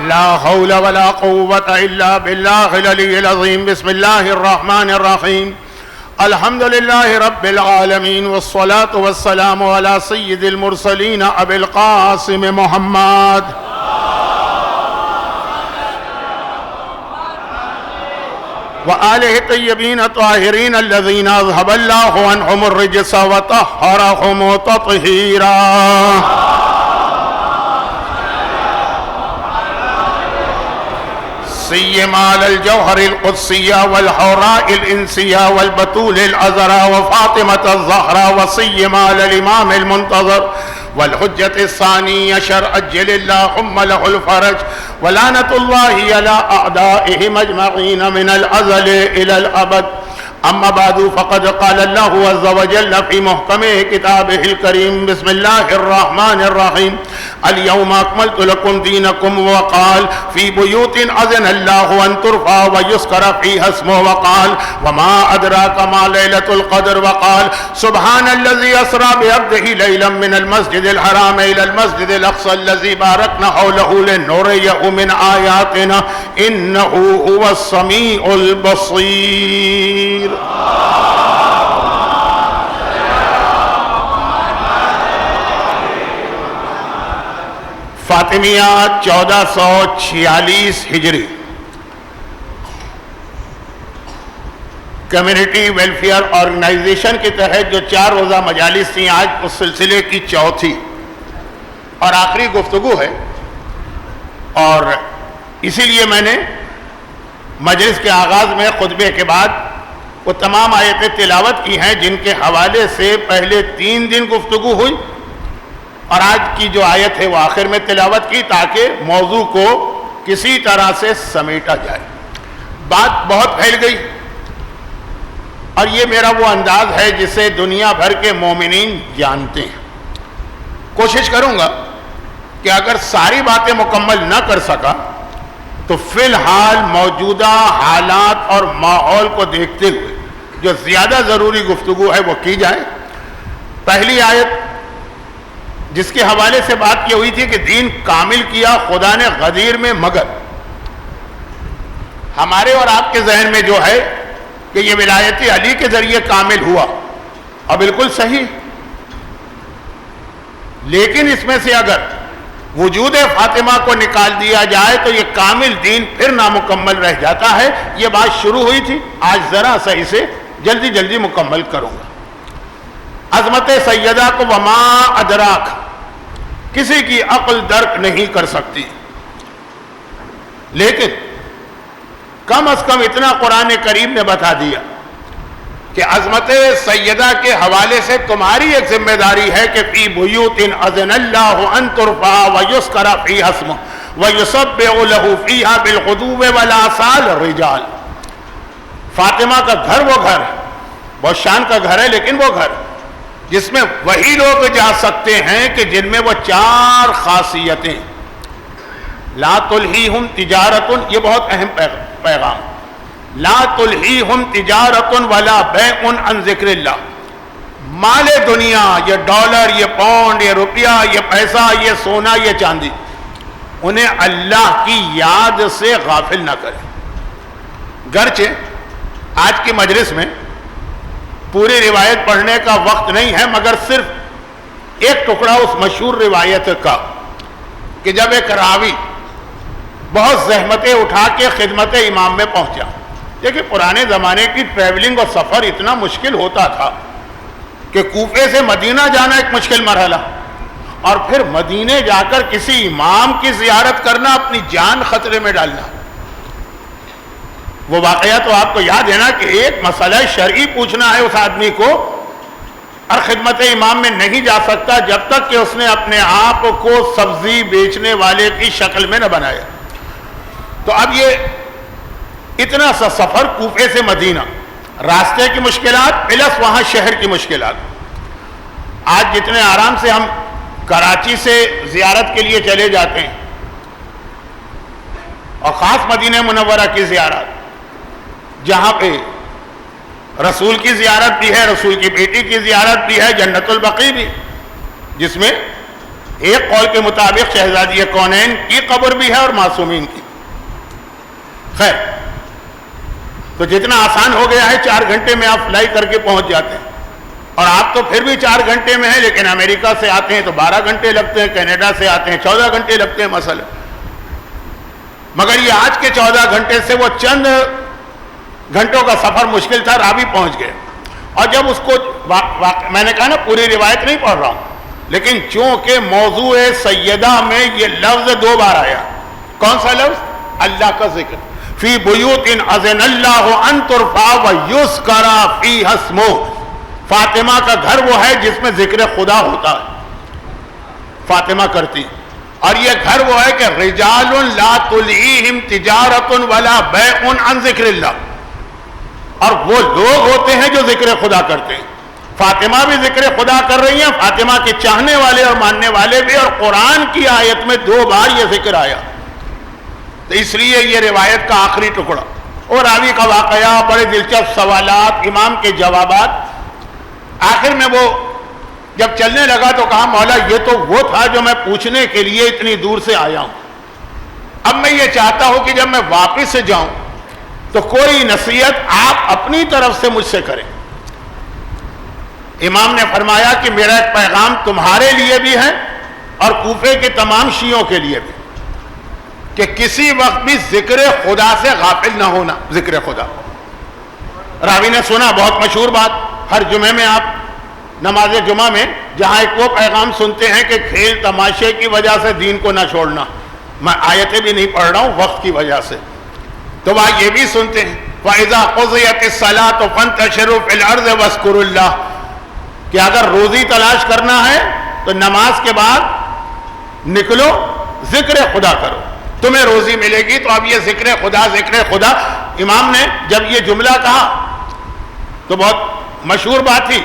لا حول ولا قوة إلا بالله العلي العظيم. بسم الله الرحمن الرحيم. الحمد لله رب العالمين والصلاة والسلام على سيد المرسلين أبي القاسم محمد وآله الطيبين الطاهرين الذين أذهب الله عنهم الرجس وطهرهم تطهيرا. سيما على الجوهر القدسية والحوراء الإنسية والبتول الأزرى وفاطمة الزهراء، وسيما على الإمام المنتظر والحجة الثانية شرع أجل اللهم له الفرج، ولعنة الله على أعدائهم أجمعين من الأزل إلى الأبد. أما بعد، فقد قال الله عز وجل في محكم كتابه الكريم: بسم الله الرحمن الرحيم. اليوم أكملت لكم دينكم. وقال: في بيوت أذن الله أن ترفع ويذكر فيها اسمه. وقال: وما أدراك ما ليلة القدر. وقال: سبحان الذي أسرى بعبده ليلا من المسجد الحرام إلى المسجد الأقصى الذي باركنا حوله لنريه من آياتنا إنه هو السميع البصير. فاطمیہ 1446 ہجری کمیونٹی ویلفیئر آرگنائزیشن کے تحت جو 4 روزہ مجالس تھیں، آج اس سلسلے کی چوتھی اور آخری گفتگو ہے، اور اسی لیے میں نے مجلس کے آغاز میں خطبے کے بعد وہ تمام آیتیں تلاوت کی ہیں جن کے حوالے سے پہلے 3 دن گفتگو ہوئی، اور آج کی جو آیت ہے وہ آخر میں تلاوت کی، تاکہ موضوع کو کسی طرح سے سمیٹا جائے۔ بات بہت پھیل گئی، اور یہ میرا وہ انداز ہے جسے دنیا بھر کے مومنین جانتے ہیں۔ کوشش کروں گا کہ اگر ساری باتیں مکمل نہ کر سکا تو فی الحال موجودہ حالات اور ماحول کو دیکھتے ہوئے جو زیادہ ضروری گفتگو ہے وہ کی جائے۔ پہلی آیت جس کے حوالے سے بات کی ہوئی تھی کہ دین کامل کیا خدا نے غدیر میں، مگر ہمارے اور آپ کے ذہن میں جو ہے کہ یہ ولایت علی کے ذریعے کامل ہوا، اور بالکل صحیح، لیکن اس میں سے اگر وجود فاطمہ کو نکال دیا جائے تو یہ کامل دین پھر نامکمل رہ جاتا ہے۔ یہ بات شروع ہوئی تھی، آج ذرا سا اسے جلدی مکمل کروں گا۔ عظمت سیدہ کو وما ادراک کسی کی عقل درک نہیں کر سکتی، لیکن کم از کم اتنا قرآن کریم نے بتا دیا کہ عظمت سیدہ کے حوالے سے تمہاری ایک ذمہ داری ہے کہ فی بیوت اذن اللہ ان ترفع ویذکر فیہا اسمہ ویسبح لہ فیہا بالغدو والآصال الرجال۔ فاطمہ کا گھر وہ گھر ہے، بہت شان کا گھر ہے، لیکن وہ گھر جس میں وہی لوگ جا سکتے ہیں کہ جن میں وہ 4 خاصیتیں، لا تلہیہم تجارت، یہ بہت اہم پیغام، لا تلہیہم تجارت ولا بیع عن ذکر اللہ۔ مال دنیا، یہ ڈالر، یہ پاؤنڈ، یہ روپیہ، یہ پیسہ، یہ سونا، یہ چاندی، انہیں اللہ کی یاد سے غافل نہ کرے۔ گرچہ آج کی مجلس میں پوری روایت پڑھنے کا وقت نہیں ہے، مگر صرف ایک ٹکڑا اس مشہور روایت کا کہ جب ایک راوی بہت زحمتیں اٹھا کے خدمت امام میں پہنچا۔ دیکھیں پرانے زمانے کی ٹریولنگ اور سفر اتنا مشکل ہوتا تھا کہ کوفے سے مدینہ جانا ایک مشکل مرحلہ، اور پھر مدینے جا کر کسی امام کی زیارت کرنا، اپنی جان خطرے میں ڈالنا۔ وہ واقعہ تو آپ کو یاد ہے نا کہ ایک مسئلہ شرعی پوچھنا ہے اس آدمی کو، اور خدمت امام میں نہیں جا سکتا جب تک کہ اس نے اپنے آپ کو سبزی بیچنے والے کی شکل میں نہ بنایا۔ تو اب یہ اتنا سا سفر کوفے سے مدینہ، راستے کی مشکلات پلس وہاں شہر کی مشکلات۔ آج جتنے آرام سے ہم کراچی سے زیارت کے لیے چلے جاتے ہیں، اور خاص مدینہ منورہ کی زیارت جہاں پہ رسول کی زیارت بھی ہے، رسول کی بیٹی کی زیارت بھی ہے، جنت البقیع بھی، جس میں ایک قول کے مطابق شہزادی کونین کی قبر بھی ہے اور معصومین کی. خیر، تو جتنا آسان ہو گیا ہے 4 گھنٹے میں آپ فلائی کر کے پہنچ جاتے ہیں. اور آپ تو پھر بھی 4 گھنٹے میں ہیں، لیکن امریکہ سے آتے ہیں تو 12 گھنٹے لگتے ہیں، کینیڈا سے آتے ہیں 14 گھنٹے لگتے ہیں مثلا. مگر یہ آج کے 14 گھنٹے سے وہ چند گھنٹوں کا سفر مشکل تھا، رابی پہنچ گئے. اور جب اس کو میں نے کہا نا پوری روایت نہیں پڑھ رہا ہوں، لیکن چونکہ موضوع سیدہ میں یہ لفظ 2 بار آیا. کون سا لفظ؟ اللہ کا ذکر. فی بیوت اذن اللہ ان ترفع ویذکر فیہا اسمہ. فاطمہ کا گھر وہ ہے جس میں ذکر خدا ہوتا ہے، فاطمہ کرتی. اور یہ گھر وہ ہے کہ رجال لا تلہیہم تجارت ولا بیع عن ذکر اللہ. اور وہ لوگ ہوتے ہیں جو ذکر خدا کرتے ہیں. فاطمہ بھی ذکر خدا کر رہی ہیں، فاطمہ کے چاہنے والے اور ماننے والے بھی. اور قرآن کی آیت میں 2 بار یہ ذکر آیا. تو اس لیے یہ روایت کا آخری ٹکڑا اور راوی کا واقعہ، بڑے دلچسپ سوالات، امام کے جوابات. آخر میں وہ جب چلنے لگا تو کہا مولا یہ تو وہ تھا جو میں پوچھنے کے لیے اتنی دور سے آیا ہوں. اب میں یہ چاہتا ہوں کہ جب میں واپس سے جاؤں تو کوئی نصیحت آپ اپنی طرف سے مجھ سے کریں. امام نے فرمایا کہ میرا ایک پیغام تمہارے لیے بھی ہے اور کوفے کے تمام شیعوں کے لیے بھی، کہ کسی وقت بھی ذکر خدا سے غافل نہ ہونا. ذکر خدا، راوی نے سنا، بہت مشہور بات. ہر جمعے میں آپ نماز جمعہ میں جہاں ایک وہ پیغام سنتے ہیں کہ کھیل تماشے کی وجہ سے دین کو نہ چھوڑنا. میں آیتیں بھی نہیں پڑھ رہا ہوں وقت کی وجہ سے. تو وہاں یہ بھی سنتے ہیں وَإِذَا قُضِيَتِ الصَّلَاةُ فَانتَشِرُوا فِي الْأَرْضِ وَاذْكُرُوا اللَّهَ، کہ اگر روزی تلاش کرنا ہے تو نماز کے بعد نکلو، ذکر خدا کرو، تمہیں روزی ملے گی. تو اب یہ ذکر خدا. امام نے جب یہ جملہ کہا تو بہت مشہور بات تھی.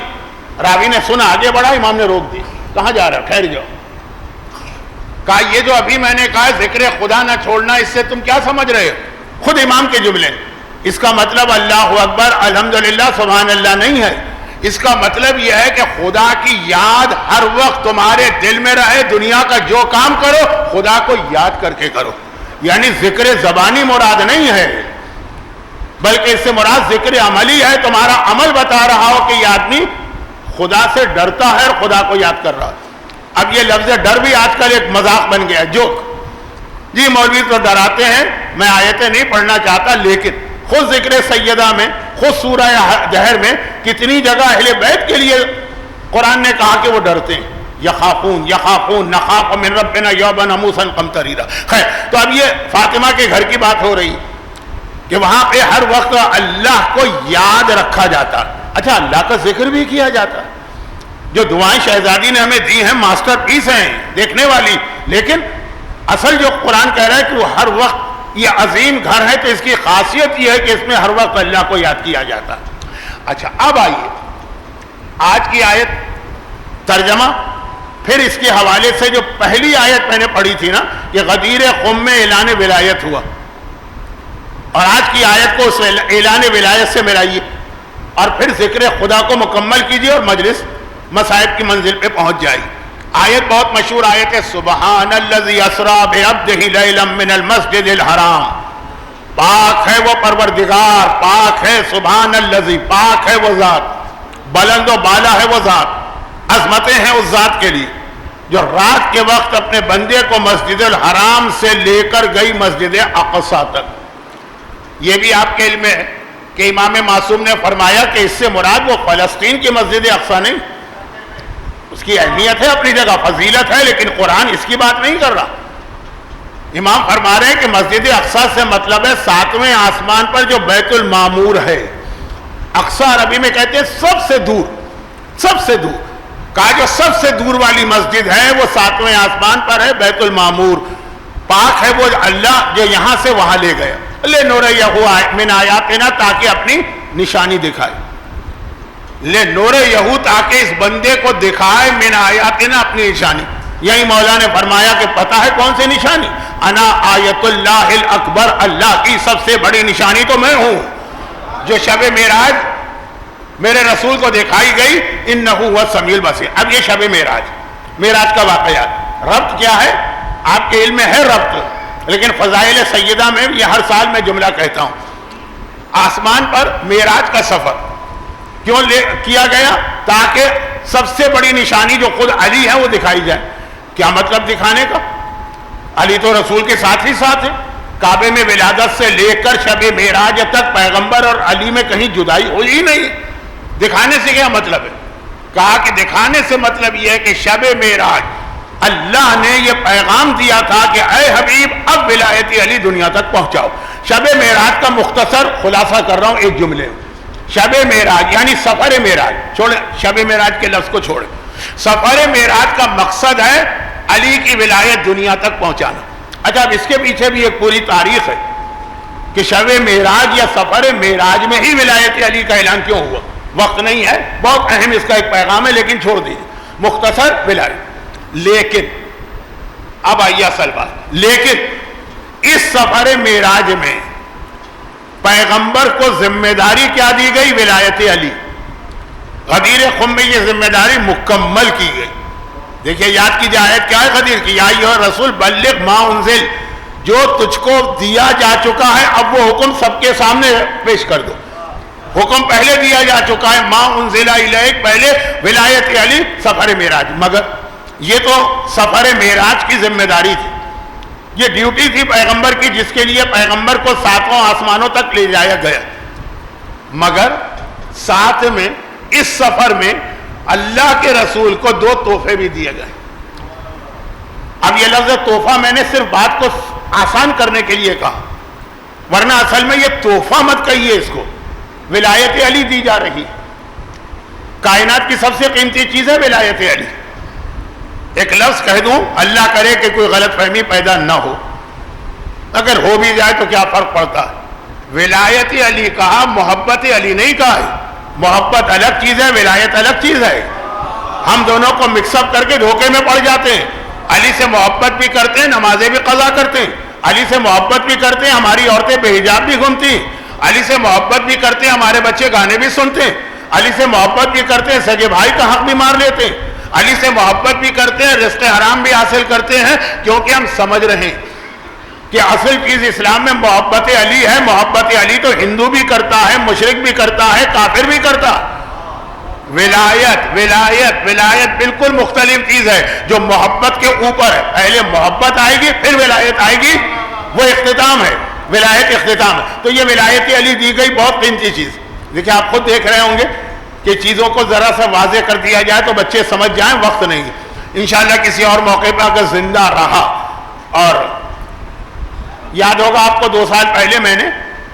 راوی نے سنا، آگے بڑھا، امام نے روک دی. کہاں جا رہا؟ ٹھہر جاؤ. کہا یہ جو ابھی میں نے کہا ذکر خدا نہ چھوڑنا، اس سے تم کیا سمجھ رہے ہو؟ خود امام کے جملے. اس کا مطلب اللہ اکبر الحمدللہ سبحان اللہ نہیں ہے. اس کا مطلب یہ ہے کہ خدا کی یاد ہر وقت تمہارے دل میں رہے. دنیا کا جو کام کرو خدا کو یاد کر کے کرو. یعنی ذکر زبانی مراد نہیں ہے، بلکہ اس سے مراد ذکر عملی ہے. تمہارا عمل بتا رہا ہو کہ یہ آدمی خدا سے ڈرتا ہے اور خدا کو یاد کر رہا ہے. اب یہ لفظ ڈر بھی آج کل ایک مذاق بن گیا، جوک. جی مولوی تو ڈراتے ہیں، میں آیتیں نہیں پڑھنا چاہتا، لیکن خود ذکر سیدہ میں، خود سورہ جہر میں کتنی جگہ اہل بیت کے لیے قرآن نے کہا کہ وہ ڈرتے ہیں. یخافون نخاف من ربنا یوما عبوسا قمطریرا. خیر، تو اب یہ فاطمہ کے گھر کی بات ہو رہی کہ وہاں پہ ہر وقت اللہ کو یاد رکھا جاتا. اچھا، اللہ کا ذکر بھی کیا جاتا. جو دعائیں شہزادی نے ہمیں دی ہیں ماسٹر پیس ہیں دیکھنے والی، لیکن اصل جو قرآن کہہ رہا ہے کہ وہ ہر وقت یہ عظیم گھر ہے، تو اس کی خاصیت یہ ہے کہ اس میں ہر وقت اللہ کو یاد کیا جاتا. اچھا، اب آئیے آج کی آیت ترجمہ، پھر اس کے حوالے سے جو پہلی آیت میں نے پڑھی تھی نا کہ غدیر خم میں اعلان ولایت ہوا، اور آج کی آیت کو اس اعلان ولایت سے ملائیے اور پھر ذکر خدا کو مکمل کیجیے اور مجلس مصائب کی منزل پہ پہنچ جائے. آیت بہت مشہور آیت ہے، سبحان الذی اسری بعبدہ لیلا من المسجد الحرام. پاک ہے وہ پروردگار، پاک ہے سبحان الذی، پاک ہے وہ ذات، بلند و بالا ہے وہ ذات، عظمتیں ہیں اس ذات کے لیے جو رات کے وقت اپنے بندے کو مسجد الحرام سے لے کر گئی مسجد اقصی تک. یہ بھی آپ کے علم میں ہے کہ امام معصوم نے فرمایا کہ اس سے مراد وہ فلسطین کی مسجد اقصی نہیں. اس کی اہمیت ہے اپنی جگہ، فضیلت ہے، لیکن قرآن اس کی بات نہیں کر رہا. امام فرما رہے ہیں کہ مسجد اقصی سے مطلب ہے 7ویں آسمان پر جو بیت المعمور ہے. اقصی عربی میں کہتے ہیں سب سے دور، سب سے دور. کہا جو سب سے دور والی مسجد ہے وہ 7ویں آسمان پر ہے، بیت المعمور. پاک ہے وہ اللہ جو یہاں سے وہاں لے گیا. لِنُرِيَهُ مِنْ آیاتنا، تاکہ اپنی نشانی دکھائے. لِنُرِيَهُ، تاکہ اس بندے کو دکھائے من آیاتنا، اپنی نشانی. یہی مولا نے فرمایا کہ پتہ ہے کون سی نشانی؟ انا آیت اللہ الاکبر، اللہ کی سب سے بڑی نشانی تو میں ہوں. جو شب معراج میرے رسول کو دکھائی گئی، انہ هو السمیع البصیر. اب یہ شب معراج کا واقعہ ربط کیا ہے؟ آپ کے علم میں ہے ربط، لیکن فضائل سیدہ میں یہ ہر سال میں جملہ کہتا ہوں. آسمان پر معراج کا سفر کیوں کیا گیا؟ تاکہ سب سے بڑی نشانی جو خود علی ہے وہ دکھائی جائے. کیا مطلب دکھانے کا؟ علی تو رسول کے ساتھ ہی ساتھ ہے. کعبے میں ولادت سے لے کر شب معراج تک پیغمبر اور علی میں کہیں جدائی ہوئی ہی نہیں. دکھانے سے کیا مطلب ہے؟ کہا کہ دکھانے سے مطلب یہ ہے کہ شب معراج اللہ نے یہ پیغام دیا تھا کہ اے حبیب اب ولایت علی دنیا تک پہنچاؤ. شب معراج کا مختصر خلاصہ کر رہا ہوں ایک جملے میں. شب معراج یعنی سفر معراج، چھوڑیں شب معراج کے لفظ کو چھوڑیں. سفر معراج کا مقصد ہے علی کی ولایت دنیا تک پہنچانا. اچھا اب اس کے پیچھے بھی ایک پوری تاریخ ہے کہ شب معراج یا سفر معراج میں ہی ولایت علی کا اعلان کیوں ہوا. وقت نہیں ہے، بہت اہم اس کا ایک پیغام ہے، لیکن چھوڑ دیجیے مختصر ولایت. لیکن اب آئیے اصل بات. لیکن اس سفر معراج میں پیغمبر کو ذمہ داری کیا دی گئی؟ ولایت علی. غدیر خم میں یہ ذمہ داری مکمل کی گئی. دیکھیے یاد کی آیت کیا ہے غدیر کی؟ یا ایھا الرسول بلغ ما انزل، جو تجھ کو دیا جا چکا ہے اب وہ حکم سب کے سامنے پیش کر دو. حکم پہلے دیا جا چکا ہے، ما انزل الیک، پہلے ولایت علی سفر معراج. مگر یہ تو سفر معراج کی ذمہ داری تھی، یہ ڈیوٹی تھی پیغمبر کی، جس کے لیے پیغمبر کو 7واں آسمانوں تک لے جایا گیا. مگر ساتھ میں اس سفر میں اللہ کے رسول کو 2 تحفے بھی دیے گئے. اب یہ لفظ تحفہ میں نے صرف بات کو آسان کرنے کے لیے کہا، ورنہ اصل میں یہ تحفہ مت کہیے اس کو. ولایت علی دی جا رہی، کائنات کی سب سے قیمتی چیز ہے ولایت علی. ایک لفظ کہہ دوں، اللہ کرے کہ کوئی غلط فہمی پیدا نہ ہو، اگر ہو بھی جائے تو کیا فرق پڑتا ہے؟ ولایت علی کہا، محبت علی نہیں کہا ہے. محبت الگ چیز ہے، ولایت الگ چیز ہے. ہم دونوں کو مکس اپ کر کے دھوکے میں پڑ جاتے ہیں. علی سے محبت بھی کرتے ہیں، نمازیں بھی قضا کرتے ہیں. علی سے محبت بھی کرتے ہیں، ہماری عورتیں بے حجاب بھی گھومتی ہیں. علی سے محبت بھی کرتے ہیں، ہمارے بچے گانے بھی سنتے ہیں. علی سے محبت بھی کرتے ہیں، سگے بھائی کا حق بھی مار لیتے ہیں. علی سے محبت بھی کرتے ہیں، رزق حرام بھی حاصل کرتے ہیں، کیونکہ ہم سمجھ رہے ہیں کہ اصل چیز اسلام میں محبت علی ہے. محبت علی تو ہندو بھی کرتا ہے، مشرک بھی کرتا ہے، کافر بھی کرتا ہے. ولایت بالکل مختلف چیز ہے جو محبت کے اوپر ہے. پہلے محبت آئے گی پھر ولایت آئے گی، وہ اختتام ہے. ولایت اختتام ہے. تو یہ ولایت علی دی گئی بہت قیمتی چیز. دیکھیں آپ خود دیکھ رہے ہوں گے کہ چیزوں کو ذرا سا واضح کر دیا جائے تو بچے سمجھ جائیں. وقت نہیں، انشاءاللہ کسی اور موقع پر اگر زندہ رہا. اور یاد ہوگا آپ کو 2 سال پہلے میں نے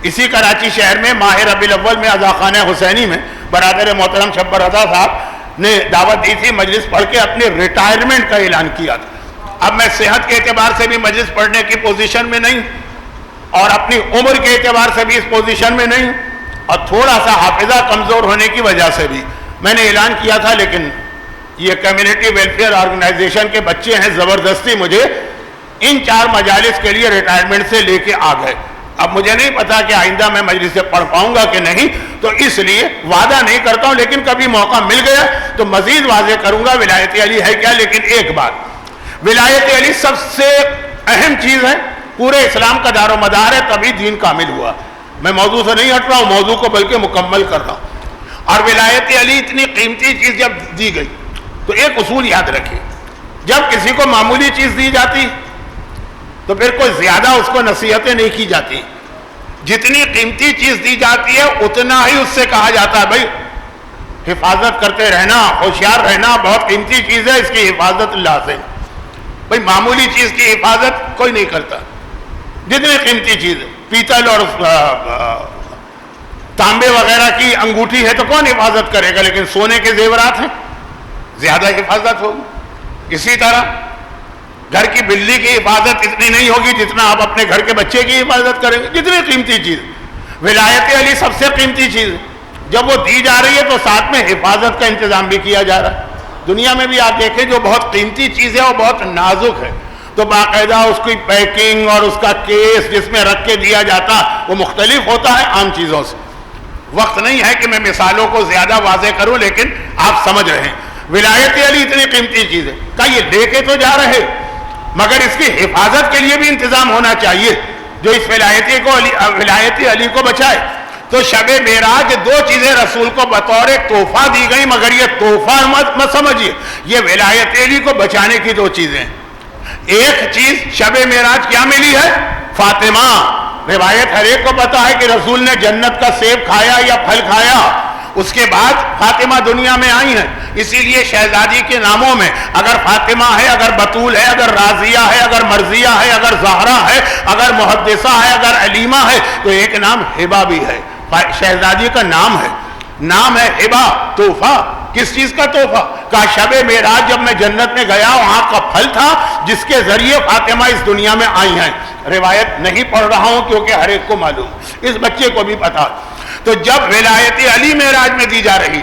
اسی کراچی شہر میں ماہ ربیع الاول میں عزاخانہ حسینی میں برادر محترم شبر رضا صاحب نے دعوت دی تھی. مجلس پڑھ کے اپنی ریٹائرمنٹ کا اعلان کیا تھا. اب میں صحت کے اعتبار سے بھی مجلس پڑھنے کی پوزیشن میں نہیں، اور اپنی عمر کے اعتبار سے بھی اس پوزیشن میں نہیں، اور تھوڑا سا حافظہ کمزور ہونے کی وجہ سے بھی میں نے اعلان کیا تھا. لیکن یہ کمیونٹی ویلفیئر آرگنائزیشن کے بچے ہیں، زبردستی مجھے ان 4 مجالس کے لیے ریٹائرمنٹ سے لے کے آ گئے. اب مجھے نہیں پتا کہ آئندہ میں مجلس سے پڑھ پاؤں گا کہ نہیں، تو اس لیے وعدہ نہیں کرتا ہوں، لیکن کبھی موقع مل گیا تو مزید واضح کروں گا ولایت علی ہے کیا. لیکن ایک بات، ولایت علی سب سے اہم چیز ہے، پورے اسلام کا دار و مدار ہے، تبھی دین کامل ہوا. میں موضوع سے نہیں ہٹ رہا ہوں، موضوع کو بلکہ مکمل کر رہا ہوں. اور ولایت علی اتنی قیمتی چیز جب دی گئی تو ایک اصول یاد رکھیے، جب کسی کو معمولی چیز دی جاتی تو پھر کوئی زیادہ اس کو نصیحتیں نہیں کی جاتی. جتنی قیمتی چیز دی جاتی ہے اتنا ہی اس سے کہا جاتا ہے بھائی حفاظت کرتے رہنا، ہوشیار رہنا، بہت قیمتی چیز ہے، اس کی حفاظت لازم. بھائی معمولی چیز کی حفاظت کوئی نہیں کرتا. جتنی قیمتی چیز ہے، پیتل اور تانبے وغیرہ کی انگوٹھی ہے تو کون حفاظت کرے گا، لیکن سونے کے زیورات ہیں زیادہ حفاظت ہوگی. اسی طرح گھر کی بلی کی حفاظت اتنی نہیں ہوگی جتنا آپ اپنے گھر کے بچے کی حفاظت کریں گے. جتنی قیمتی چیز، ولایت علی سب سے قیمتی چیز ہے. جب وہ دی جا رہی ہے تو ساتھ میں حفاظت کا انتظام بھی کیا جا رہا ہے. دنیا میں بھی آپ دیکھیں جو بہت قیمتی چیز ہے وہ بہت نازک ہے، تو باقاعدہ اس کی پیکنگ اور اس کا کیس جس میں رکھ کے دیا جاتا وہ مختلف ہوتا ہے عام چیزوں سے. وقت نہیں ہے کہ میں مثالوں کو زیادہ واضح کروں، لیکن آپ سمجھ رہے ہیں. ولایت علی اتنی قیمتی چیز ہے، کہا یہ لے کے تو جا رہے مگر اس کی حفاظت کے لیے بھی انتظام ہونا چاہیے جو اس ولایت علی کو بچائے۔ تو شب معراج دو چیزیں رسول کو بطور تحفہ دی گئی، مگر یہ تحفہ مت سمجھیے، یہ ولایت علی کو بچانے کی دو چیزیں۔ ایک چیز شب معراج کیا ملی ہے؟ فاطمہ۔ روایت ہر ایک کو پتا ہے کہ رسول نے جنت کا سیب کھایا یا پھل کھایا، اس کے بعد فاطمہ دنیا میں آئی ہیں، اسی لیے شہزادی کے ناموں میں اگر فاطمہ ہے، اگر بطول ہے، اگر راضیہ ہے، اگر مرضیہ ہے، اگر زہرا ہے، اگر محدثہ ہے، اگر علیمہ ہے، تو ایک نام ہبہ بھی ہے، شہزادی کا نام ہے، نام ہے ہبہ، تحفہ۔ کس چیز کا تحفہ؟ کہا شب معراج جب میں جنت میں گیا وہاں کا پھل تھا جس کے ذریعے فاطمہ اس دنیا میں آئی ہیں۔ روایت نہیں پڑھ رہا ہوں کیونکہ ہر ایک کو معلوم، اس بچے کو بھی پتا۔ تو جب ولایت علی معراج میں دی جا رہی،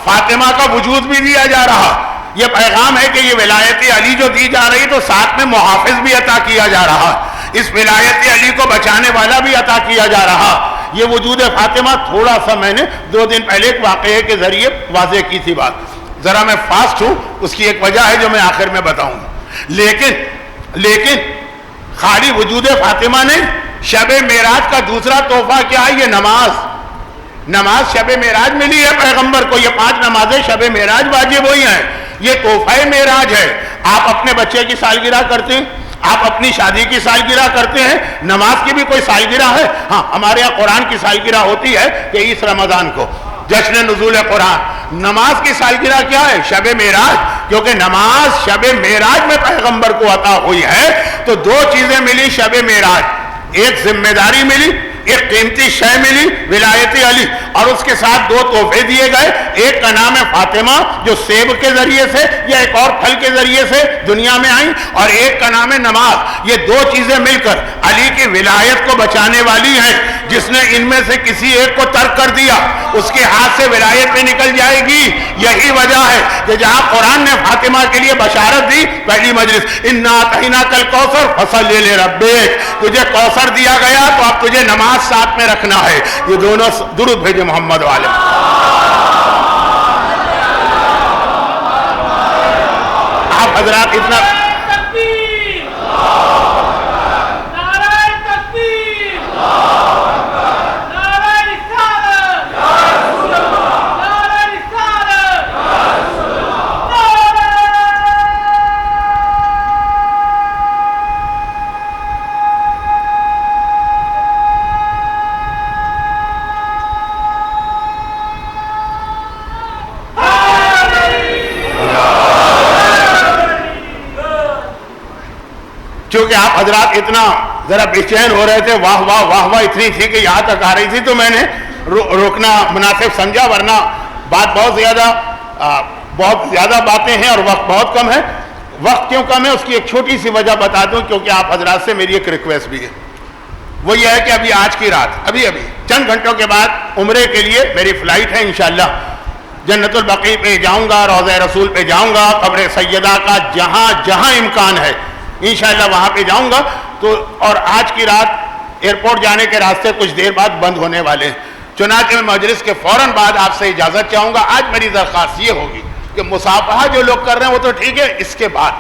فاطمہ کا وجود بھی دیا جا رہا، یہ پیغام ہے کہ یہ ولایت علی جو دی جا رہی تو ساتھ میں محافظ بھی عطا کیا جا رہا، اس ولایت علی کو بچانے والا بھی عطا کیا جا رہا۔ یہ وجود فاطمہ تھوڑا سا میں نے 2 دن پہلے ایک واقعے کے ذریعے واضح کی تھی بات، ذرا میں فاسٹ ہوں، اس کی ایک وجہ ہے جو میں آخر میں بتاؤں گا۔ لیکن خالی وجود فاطمہ نے شب معراج کا دوسرا تحفہ کیا ہے؟ یہ نماز شب معراج ملی ہے پیغمبر کو، یہ 5 نمازیں شب معراج واجب ہوئی ہیں، یہ تحفہ معراج ہے۔ آپ اپنے بچے کی سالگرہ کرتے ہیں، آپ اپنی شادی کی سالگرہ کرتے ہیں، نماز کی بھی کوئی سالگرہ ہے؟ ہاں، ہمارے یہاں قرآن کی سالگرہ ہوتی ہے 23 رمضان کو، جشن نزول قرآن۔ نماز کی سالگرہ کیا ہے؟ شب معراج، کیونکہ نماز شب معراج میں پیغمبر کو عطا ہوئی ہے۔ تو 2 چیزیں ملی شب معراج، ایک ذمہ داری ملی، ایک قیمتی شے ملی ولایت علی، اور اس کے ساتھ 2 تحفے دیے گئے، ایک کا نام ہے فاطمہ جو سیب کے ذریعے سے یا ایک اور پھل کے ذریعے سے دنیا میں آئیں، اور ایک کا نام ہے نماز۔ یہ 2 چیزیں مل کر علی کی ولایت کو بچانے والی ہیں۔ جس نے ان میں سے کسی ایک کو ترک کر دیا اس کے ہاتھ سے ولایت بھی نکل جائے گی۔ یہی وجہ ہے کہ جہاں قرآن نے فاطمہ کے لیے بشارت دی، پہلی مجلس انا اعطیناک الکوثر فصلی لربک، تجھے کوثر دیا گیا تو اب تجھے نماز ساتھ میں رکھنا ہے۔ یہ دونوں درود بھیجے محمد والے۔ آپ حضرات اتنا کیونکہ آپ حضرات اتنا ذرا بے چین ہو رہے تھے، واہ واہ واہ واہ اتنی تھی کہ یہاں تک آ رہی تھی، تو میں نے روکنا مناسب سمجھا، ورنہ بات بہت زیادہ باتیں ہیں اور وقت بہت کم ہے۔ وقت کیوں کم ہے اس کی ایک چھوٹی سی وجہ بتا دوں، کیونکہ آپ حضرات سے میری ایک ریکویسٹ بھی ہے، وہ یہ ہے کہ ابھی آج کی رات ابھی چند گھنٹوں کے بعد عمرے کے لیے میری فلائٹ ہے، انشاءاللہ جنت البقیع پہ جاؤں گا، روضہ رسول پہ جاؤں گا، قبر سیدہ کا جہاں جہاں امکان ہے انشاءاللہ وہاں پہ جاؤں گا۔ تو اور آج کی رات ایئرپورٹ جانے کے راستے کچھ دیر بعد بند ہونے والے ہیں، چنانچہ میں مجلس کے فوراً بعد آپ سے اجازت چاہوں گا۔ آج میری درخواست یہ ہوگی کہ مصافحہ جو لوگ کر رہے ہیں وہ تو ٹھیک ہے، اس کے بعد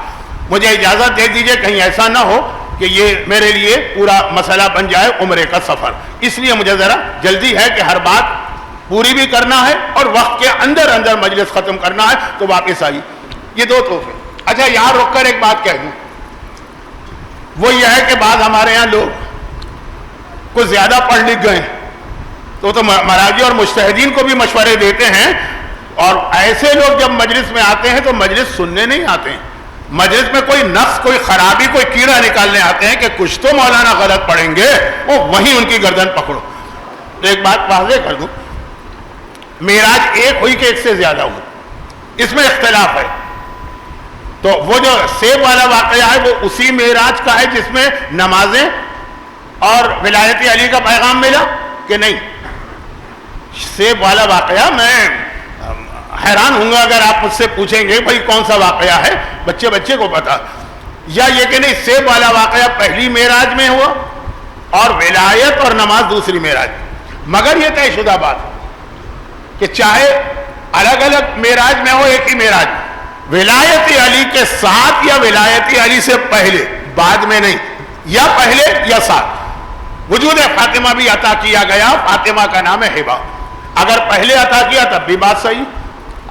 مجھے اجازت دے دیجئے، کہیں ایسا نہ ہو کہ یہ میرے لیے پورا مسئلہ بن جائے عمرے کا سفر، اس لیے مجھے ذرا جلدی ہے کہ ہر بات پوری بھی کرنا ہے اور وقت کے اندر مجلس ختم کرنا ہے، تو واپس آئیے۔ یہ 2 تحفے۔ اچھا یہاں رک کر ایک بات کہہ دوں، وہ یہ ہے کہ بعض ہمارے ہاں لوگ کچھ زیادہ پڑھ لکھ گئے تو مراجع اور مجتہدین کو بھی مشورے دیتے ہیں، اور ایسے لوگ جب مجلس میں آتے ہیں تو مجلس سننے نہیں آتے ہیں، مجلس میں کوئی نقص، کوئی خرابی، کوئی کیڑا نکالنے آتے ہیں کہ کچھ تو مولانا غلط پڑھیں گے، وہ وہیں ان کی گردن پکڑو۔ تو ایک بات واضح کر دوں، معراج ایک ہوئی کہ ایک سے زیادہ ہوئی، اس میں اختلاف ہے۔ تو وہ جو سیب والا واقعہ ہے وہ اسی معراج کا ہے جس میں نمازیں اور ولایت علی کا پیغام ملا کہ نہیں؟ سیب والا واقعہ میں حیران ہوں گا اگر آپ مجھ سے پوچھیں گے بھائی کون سا واقعہ ہے، بچے کو پتا، یا یہ کہ نہیں سیب والا واقعہ پہلی معراج میں ہوا اور ولایت اور نماز دوسری معراج۔ مگر یہ طے شدہ بات کہ چاہے الگ الگ معراج میں ہو ایک ہی معراج، ولایت علی کے ساتھ یا ولایت علی سے پہلے، بعد میں نہیں، یا پہلے یا ساتھ۔ وجود فاطمہ بھی عطا کیا گیا، فاطمہ کا نام ہے ہبہ، اگر پہلے عطا کیا تب بھی بات صحیح۔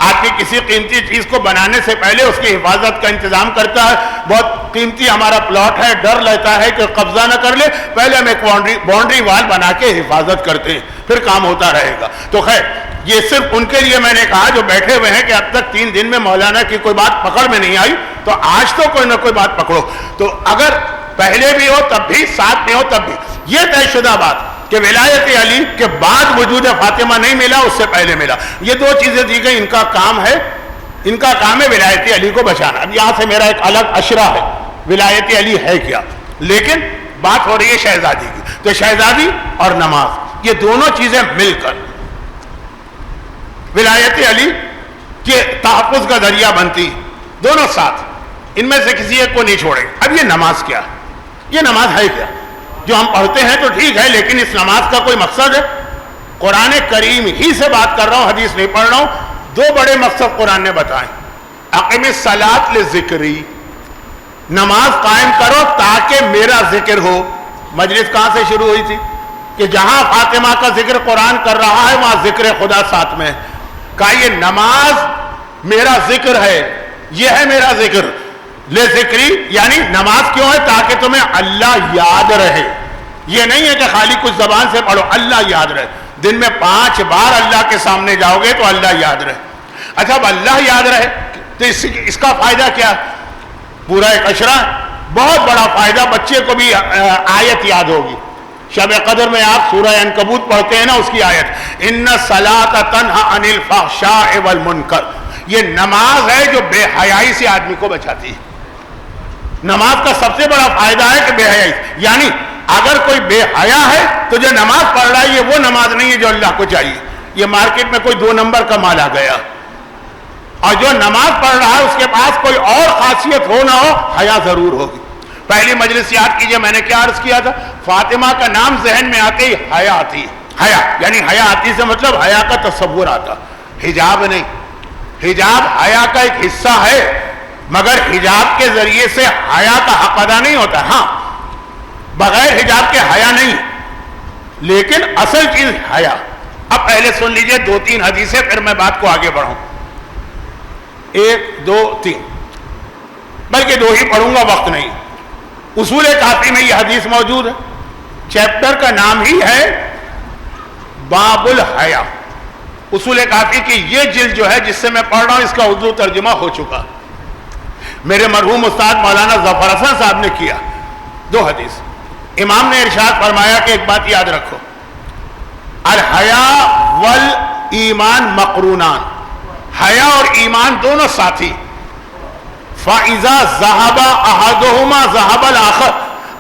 آدمی کسی قیمتی چیز کو بنانے سے پہلے اس کی حفاظت کا انتظام کرتا ہے، بہت قیمتی ہمارا پلاٹ ہے، ڈر لیتا ہے کہ قبضہ نہ کر لے، پہلے ہم ایک باؤنڈری وال بنا کے حفاظت کرتے ہیں، پھر کام ہوتا رہے گا۔ تو خیر یہ صرف ان کے لیے میں نے کہا جو بیٹھے ہوئے ہیں کہ اب تک 3 دن میں مولانا کی کوئی بات پکڑ میں نہیں آئی، تو آج تو کوئی نہ کوئی بات پکڑو۔ تو اگر پہلے بھی ہو تب بھی، ساتھ میں ہو تب بھی، یہ طے شدہ بات کہ ولایت علی کے بعد وجود فاطمہ نہیں ملا، اس سے پہلے ملا، یہ 2 چیزیں دی گئی، ان کا کام ہے ولایت علی کو بچانا۔ اب یہاں سے میرا ایک الگ اشرہ ہے، ولایت علی ہے کیا، لیکن بات ہو رہی ہے شہزادی کی، تو شہزادی اور نماز یہ دونوں چیزیں مل کر ولایت علی کے تحفظ کا ذریعہ بنتی، دونوں ساتھ، ان میں سے کسی ایک کو نہیں چھوڑیں۔ اب یہ نماز کیا، یہ نماز ہے کیا؟ جو ہم پڑھتے ہیں تو ٹھیک ہے، لیکن اس نماز کا کوئی مقصد ہے؟ قرآن کریم ہی سے بات کر رہا ہوں، حدیث نہیں پڑھ رہا ہوں۔ 2 بڑے مقصد قرآن نے بتائے، اقم الصلاۃ لذکری، نماز قائم کرو تاکہ میرا ذکر ہو۔ مجلس کہاں سے شروع ہوئی تھی؟ کہ جہاں فاطمہ کا ذکر قرآن کر رہا ہے وہاں ذکر خدا ساتھ میں ہے۔ کہا یہ نماز میرا ذکر ہے، یہ ہے میرا ذکر، لے ذکری، یعنی نماز کیوں ہے؟ تاکہ تمہیں اللہ یاد رہے۔ یہ نہیں ہے کہ خالی کچھ زبان سے پڑھو، اللہ یاد رہے۔ دن میں 5 بار اللہ کے سامنے جاؤ گے تو اللہ یاد رہے۔ اچھا اب اللہ یاد رہے تو اس کا فائدہ کیا؟ پورا ایک اشرہ، بہت بڑا فائدہ، بچے کو بھی آیت یاد ہوگی۔ شب قدر میں آپ سورہ عنکبوت پڑھتے ہیں نا، اس کی آیت ان الصلاۃ تنہی عن الفحشاء والمنکر، یہ نماز ہے جو بے حیائی سے آدمی کو بچاتی ہے۔ نماز کا سب سے بڑا فائدہ ہے کہ بے حیائی، یعنی اگر کوئی بے حیا ہے تو جو نماز پڑھ رہا ہے یہ وہ نماز نہیں ہے جو اللہ کو چاہیے۔ یہ مارکیٹ میں کوئی 2 نمبر کا مال آ گیا، اور جو نماز پڑھ رہا ہے اس کے پاس کوئی اور خاصیت ہو نہ ہو، حیا ضرور ہوگی۔ پہلی مجلس یاد کیجئے، میں نے کیا عرض کیا تھا؟ فاطمہ کا نام ذہن میں آتے ہی حیا آتی ہے۔ حیا یعنی حیا آتی سے مطلب حیا کا تصور آتا، حجاب نہیں۔ حجاب حیا کا ایک حصہ ہے، مگر حجاب کے ذریعے سے حیا کا حق ادا نہیں ہوتا۔ ہاں بغیر حجاب کے حیا نہیں، لیکن اصل چیز حیا۔ اب پہلے سن لیجئے 2-3 حدیثیں، پھر میں بات کو آگے بڑھوں۔ 1 2 3 بلکہ 2 ہی پڑھوں گا، وقت نہیں۔ اصول کافی میں یہ حدیث موجود ہے، چیپٹر کا نام ہی ہے باب الحیا۔ اصول کافی کی یہ جلد جو ہے جس سے میں پڑھ رہا ہوں، اس کا اردو ترجمہ ہو چکا، میرے مرحوم استاد مولانا ظفر حسن صاحب نے کیا۔ 2 حدیث، امام نے ارشاد فرمایا کہ ایک بات یاد رکھو، الحیا والایمان مقرونان، حیا اور ایمان دونوں ساتھی۔ فَإِذَا ذَهَبَ أَحَدُهُمَا ذَهَبَ الْآخَرُ،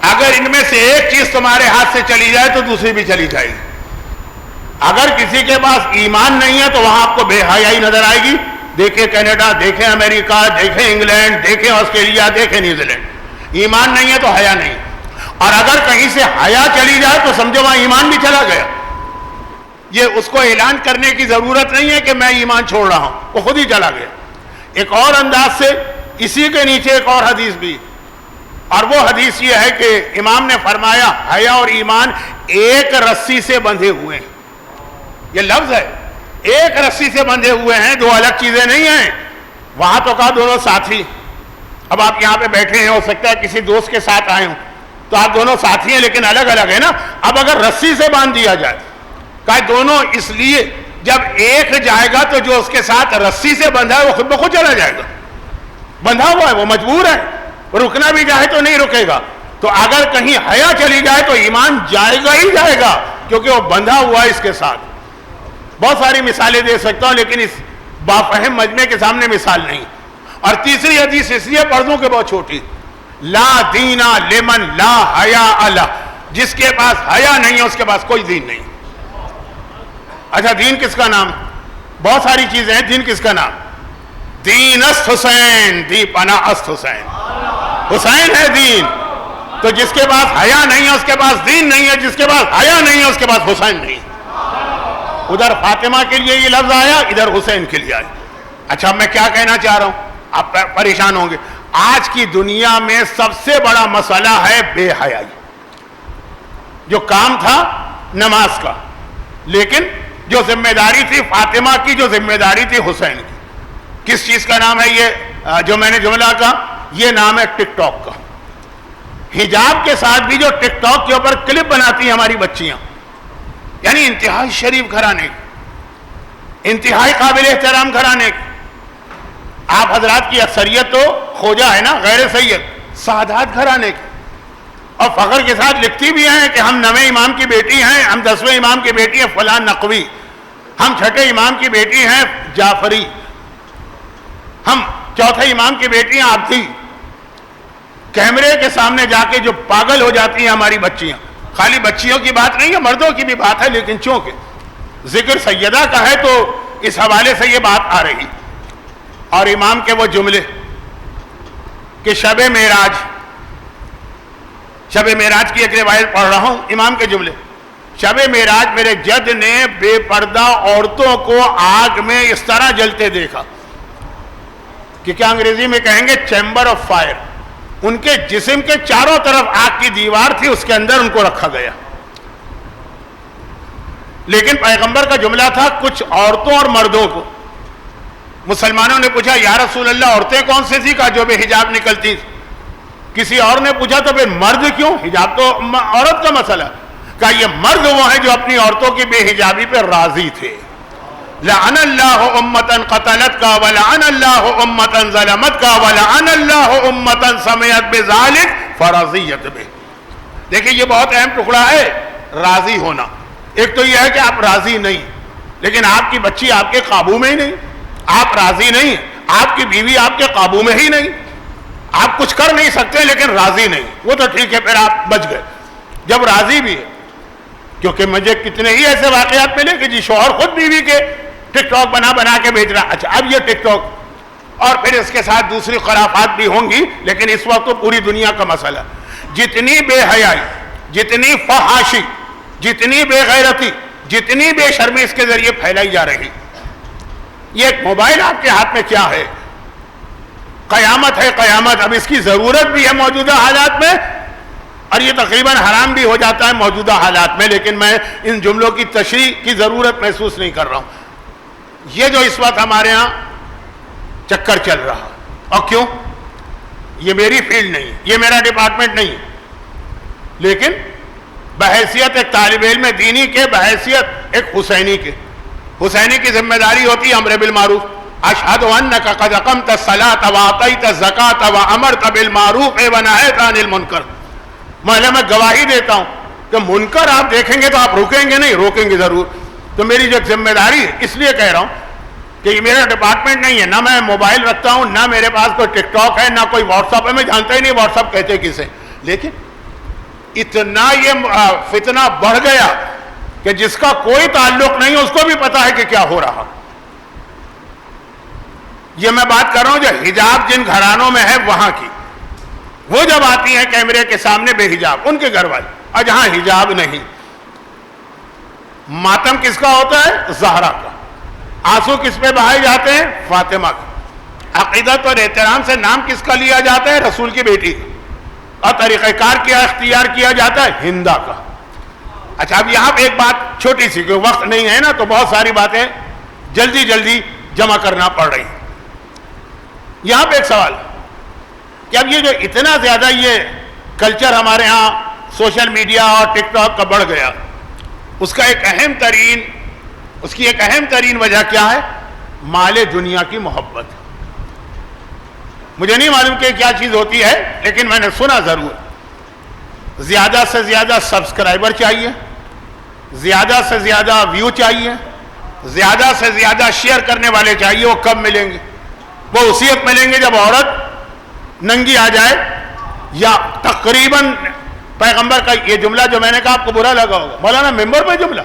اگر ان میں سے ایک چیز تمہارے ہاتھ سے چلی جائے تو دوسری بھی چلی جائے گی۔ اگر کسی کے پاس ایمان نہیں ہے تو وہاں آپ کو بے حیائی نظر آئے گی۔ دیکھیں کینیڈا، دیکھیں امریکہ، دیکھیں انگلینڈ، دیکھیں آسٹریلیا، دیکھیں نیوزی لینڈ، ایمان نہیں ہے تو حیا نہیں۔ اور اگر کہیں سے حیا چلی جائے تو سمجھو وہاں ایمان بھی چلا گیا۔ یہ اس کو اعلان کرنے کی ضرورت نہیں ہے کہ میں ایمان چھوڑ رہا ہوں، وہ خود ہی چلا گیا۔ ایک اور انداز سے اسی کے نیچے ایک اور حدیث بھی، اور وہ حدیث یہ ہے کہ امام نے فرمایا حیا اور ایمان ایک رسی سے بندھے ہوئے ہیں۔ یہ لفظ ہے، ایک رسی سے بندھے ہوئے ہیں، 2 الگ چیزیں نہیں ہیں۔ وہاں تو کہا دونوں ساتھی۔ اب آپ یہاں پہ بیٹھے ہیں، ہو سکتا ہے کسی دوست کے ساتھ آئے ہوں، تو آپ دونوں ساتھی ہیں لیکن الگ الگ ہیں نا۔ اب اگر رسی سے باندھ دیا جائے، کہا دونوں اس لیے جب ایک جائے گا تو جو اس کے ساتھ رسی سے بندھا ہے وہ خود بخود چلا جائے گا، بندھا ہوا ہے، وہ مجبور ہے، رکنا بھی چاہے تو نہیں رکے گا۔ تو اگر کہیں حیا چلی جائے تو ایمان جائے گا ہی جائے گا، کیونکہ وہ بندھا ہوا ہے اس کے ساتھ۔ بہت ساری مثالیں دے سکتا ہوں لیکن اس بافہم مجمع کے سامنے مثال نہیں۔ اور تیسری حدیث اس لیے پڑھ دوں کہ بہت چھوٹی، لا دینا لمن لا حیا له، جس کے پاس حیا نہیں ہے اس کے پاس کوئی دین نہیں۔ اچھا دین کس کا نام؟ بہت ساری چیزیں ہیں، دین کس کا نام؟ دین است حسین، دی پناہ است حسین، حسین ہے دین۔ تو جس کے پاس حیا نہیں ہے اس کے پاس دین نہیں ہے، جس کے پاس حیا نہیں ہے اس کے پاس حسین نہیں۔ ادھر فاطمہ کے لیے یہ لفظ آیا، ادھر حسین کے لیے آیا. اچھا میں کیا کہنا چاہ رہا ہوں، آپ پریشان ہوں گے. آج کی دنیا میں سب سے بڑا مسئلہ ہے بے حیائی. جو کام تھا نماز کا، لیکن جو ذمہ داری تھی فاطمہ کی، جو ذمہ داری تھی حسین کی. کس چیز کا نام ہے یہ جو میں نے جملہ کہا؟ یہ نام ہے ٹک ٹاک کا. حجاب کے ساتھ بھی جو ٹک ٹاک کے اوپر کلپ بناتی ہیں ہماری بچیاں، یعنی انتہائی شریف گھرانے کی، انتہائی قابل احترام گھرانے کی. آپ حضرات کی اکثریت تو خوجہ ہے نا، غیر سید، سادات گھرانے کی، اور فخر کے ساتھ لکھتی بھی ہیں کہ ہم 9ویں امام کی بیٹی ہیں، ہم 10ویں امام کی بیٹی ہیں فلاں نقوی، ہم 6ٹھے امام کی بیٹی ہیں جعفری، ہم 4تھے امام کی بیٹی ہیں عبدی. کیمرے کے سامنے جا کے جو پاگل ہو جاتی ہیں ہماری بچیاں. خالی بچیوں کی بات نہیں ہے، مردوں کی بھی بات ہے، لیکن چونکہ ذکر سیدہ کا ہے تو اس حوالے سے یہ بات آ رہی. اور امام کے وہ جملے کہ شب معراج کی ایک روایت پڑھ رہا ہوں، امام کے جملے. شب معراج میرے جد نے بے پردہ عورتوں کو آگ میں اس طرح جلتے دیکھا کہ کیا انگریزی میں کہیں گے چیمبر آف فائر. ان کے جسم کے چاروں طرف آگ کی دیوار تھی، اس کے اندر ان کو رکھا گیا. لیکن پیغمبر کا جملہ تھا کچھ عورتوں اور مردوں کو. مسلمانوں نے پوچھا یا رسول اللہ عورتیں کون سی تھی؟ کہا جو بے حجاب نکلتی. کسی اور نے پوچھا تو پھر مرد کیوں؟ حجاب تو عورت کا مسئلہ. کہا یہ مرد وہ ہیں جو اپنی عورتوں کی بے حجابی پہ راضی تھے. لعن اللہ امتن قتلت کا ولعن اللہ امتن ظلمت کا ولعن اللہ امتن سمعت بذالک فرضیت بہ. دیکھیں یہ بہت اہم ٹکڑا ہے، راضی ہونا. ایک تو یہ ہے کہ آپ راضی نہیں، لیکن آپ کی بچی آپ کے قابو میں ہی نہیں. آپ راضی نہیں، آپ کی بیوی آپ کے قابو میں ہی نہیں. آپ کچھ کر نہیں سکتے لیکن راضی نہیں، وہ تو ٹھیک ہے، پھر آپ بچ گئے. جب راضی بھی ہے، کیونکہ مجھے کتنے ہی ایسے واقعات ملے کہ جی شوہر خود بیوی کے ٹک ٹاک بنا کے بھیج رہا. اچھا اب یہ ٹک ٹاک اور پھر اس کے ساتھ دوسری خرافات بھی ہوں گی، لیکن اس وقت تو پوری دنیا کا مسئلہ. جتنی بے حیائی، جتنی فحاشی، جتنی بے غیرتی، جتنی بے شرمی اس کے ذریعے پھیلائی جا رہی. یہ ایک موبائل آپ کے ہاتھ میں کیا ہے؟ قیامت ہے قیامت. اب اس کی ضرورت بھی ہے موجودہ حالات میں، اور یہ تقریباً حرام بھی ہو جاتا ہے موجودہ حالات میں، لیکن میں ان جملوں کی تشریح کی ضرورت محسوس نہیں کر رہا ہوں. یہ جو اس وقت ہمارے ہاں چکر چل رہا، اور کیوں؟ یہ میری فیلڈ نہیں، یہ میرا ڈپارٹمنٹ نہیں، لیکن بحیثیت ایک طالب علم دینی کے، بحیثیت ایک حسینی کے، حسینی کی ذمہ داری ہوتی ہے امر بالمعروف. اشہد انک قد اقمت الصلاۃ واعطیت الزکاۃ وامرت بالمعروف ونہیت عن المنکر. میں گواہی دیتا ہوں کہ منکر آپ دیکھیں گے تو آپ روکیں گے نہیں، روکیں گے ضرور. تو میری جو ذمہ داری ہے، اس لیے کہہ رہا ہوں کہ یہ میرا ڈپارٹمنٹ نہیں ہے. نہ میں موبائل رکھتا ہوں، نہ میرے پاس کوئی ٹک ٹاک ہے، نہ کوئی واٹس ایپ ہے. میں جانتا ہی نہیں واٹس ایپ کہتے کسے. لیکن اتنا یہ فتنہ بڑھ گیا کہ جس کا کوئی تعلق نہیں اس کو بھی پتا ہے کہ کیا ہو رہا. یہ میں بات کر رہا ہوں جو حجاب جن گھرانوں میں ہے وہاں کی. وہ جب آتی ہیں کیمرے کے سامنے بے حجاب، ان کے گھر والے، اور جہاں حجاب نہیں. ماتم کس کا ہوتا ہے؟ زہرا کا. آنسو کس پہ بہائے جاتے ہیں؟ فاطمہ کا. عقیدت اور احترام سے نام کس کا لیا جاتا ہے؟ رسول کی بیٹی کا. اور طریقہ کار کیا اختیار کیا جاتا ہے؟ ہندا کا. اچھا اب یہاں پہ ایک بات چھوٹی سی، کہ وقت نہیں ہے نا تو بہت ساری باتیں جلدی جمع کرنا پڑ رہی. یہاں پہ ایک سوال کہ اب یہ جو اتنا زیادہ یہ کلچر ہمارے ہاں سوشل میڈیا اور ٹک ٹاک کا بڑھ گیا، اس کی ایک اہم ترین وجہ کیا ہے؟ مال دنیا کی محبت. مجھے نہیں معلوم کہ کیا چیز ہوتی ہے، لیکن میں نے سنا ضرور. زیادہ سے زیادہ سبسکرائبر چاہیے، زیادہ سے زیادہ ویو چاہیے، زیادہ سے زیادہ شیئر کرنے والے چاہیے. وہ کب ملیں گے؟ وہ اسی وقت ملیں گے جب عورت ننگی آ جائے. یا تقریباً پیغمبر کا یہ جملہ جو میں نے کہا آپ کو برا لگا ہوگا، مولانا ممبر پہ جملہ،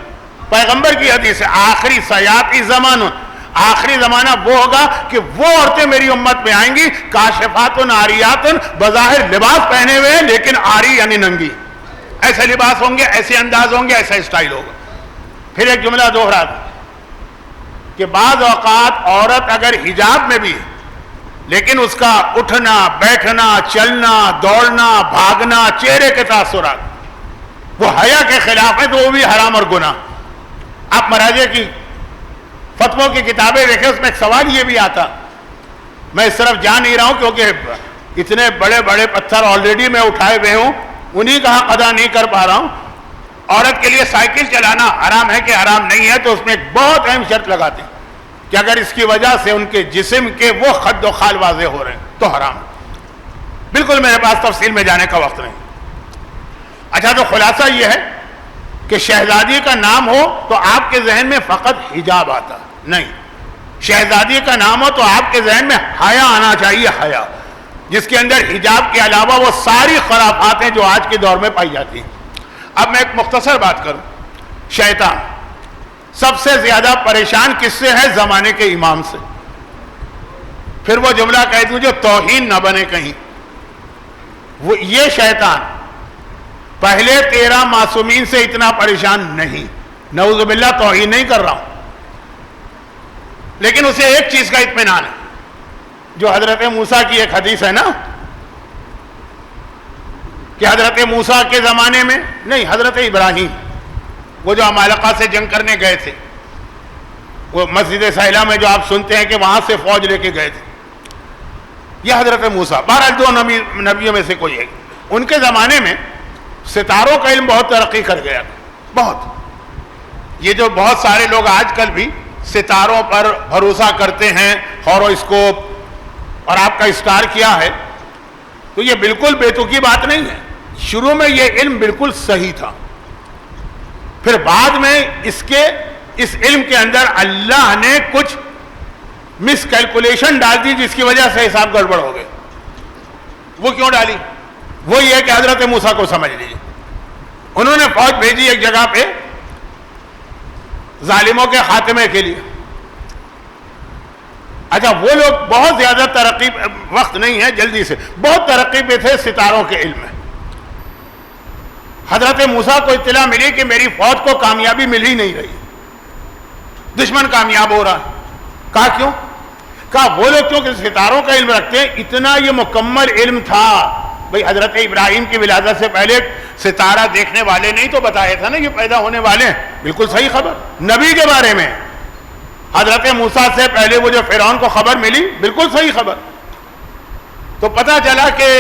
پیغمبر کی حدیث ہے، آخری سیاتی زمانہ، آخری زمانہ وہ ہوگا کہ وہ عورتیں میری امت میں آئیں گی کاشفات عاریات، بظاہر لباس پہنے ہوئے لیکن عاری یعنی ننگی. ایسے لباس ہوں گے، ایسے انداز ہوں گے، ایسا اسٹائل ہوگا. پھر ایک جملہ دوہرا کہ بعض اوقات عورت اگر حجاب میں بھی ہے لیکن اس کا اٹھنا بیٹھنا چلنا دوڑنا بھاگنا چہرے کے تاثرات وہ حیا کے خلاف ہیں تو وہ بھی حرام اور گناہ. آپ مراجع کی فتووں کی کتابیں دیکھیں, اس میں ایک سوال یہ بھی آتا, میں اس طرف جا نہیں رہا ہوں کیونکہ اتنے بڑے بڑے پتھر آلریڈی میں اٹھائے ہوئے ہوں, انہی کا حق ادا نہیں کر پا رہا ہوں. عورت کے لیے سائیکل چلانا حرام ہے کہ حرام نہیں ہے, تو اس میں ایک بہت اہم شرط لگاتے ہیں کہ اگر اس کی وجہ سے ان کے جسم کے وہ خد و خال واضح ہو رہے ہیں تو حرام ہے. بالکل میرے پاس تفصیل میں جانے کا وقت نہیں. اچھا, تو خلاصہ یہ ہے کہ شہزادی کا نام ہو تو آپ کے ذہن میں فقط حجاب آتا نہیں, شہزادی کا نام ہو تو آپ کے ذہن میں حیا آنا چاہیے, حیا جس کے اندر حجاب کے علاوہ وہ ساری خرافات ہیں جو آج کے دور میں پائی جاتی ہیں. اب میں ایک مختصر بات کروں. شیطان سب سے زیادہ پریشان کس سے ہے؟ زمانے کے امام سے. پھر وہ جملہ کہہ دوں جو توہین نہ بنے کہیں, وہ یہ شیطان پہلے 13 معصومین سے اتنا پریشان نہیں, نعوذ باللہ توہین نہیں کر رہا ہوں, لیکن اسے ایک چیز کا اطمینان ہے جو حضرت موسیٰ کی ایک حدیث ہے نا, کہ حضرت موسیٰ کے زمانے میں نہیں, حضرت ابراہیم وہ جو عمالقہ سے جنگ کرنے گئے تھے, وہ مسجد سہلہ میں جو آپ سنتے ہیں کہ وہاں سے فوج لے کے گئے تھے, یہ حضرت موسیٰ, بہرحال 2 نبیوں میں سے کوئی ہے. ان کے زمانے میں ستاروں کا علم بہت ترقی کر گیا, بہت. یہ جو بہت سارے لوگ آج کل بھی ستاروں پر بھروسہ کرتے ہیں, ہاروسکوپ اور آپ کا اسٹار کیا ہے, تو یہ بالکل بے تکی بات نہیں ہے. شروع میں یہ علم بالکل صحیح تھا, پھر بعد میں اس علم کے اندر اللہ نے کچھ مس کیلکولیشن ڈال دی جس کی وجہ سے حساب گڑبڑ ہو گئے. وہ کیوں ڈالی؟ وہ یہ کہ حضرت موسیٰ کو سمجھ لیجیے, انہوں نے فوج بھیجی ایک جگہ پہ ظالموں کے خاتمے کے لیے. اچھا, وہ لوگ بہت زیادہ ترقی, وقت نہیں ہے جلدی سے, بہت ترقی پہ تھے ستاروں کے علم میں. حضرت موسیٰ کو اطلاع ملی کہ میری فوج کو کامیابی مل ہی نہیں رہی, دشمن کامیاب ہو رہا ہے. کہا کیوں؟ کہا وہ لوگ کیونکہ ستاروں کا علم رکھتے ہیں, اتنا یہ مکمل علم تھا. بھئی حضرت ابراہیم کی ولادت سے پہلے ستارہ دیکھنے والے نہیں تو بتایا تھا نا یہ پیدا ہونے والے ہیں, بالکل صحیح خبر. نبی کے بارے میں حضرت موسیٰ سے پہلے وہ جو فرعون کو خبر ملی, بالکل صحیح خبر. تو پتہ چلا کہ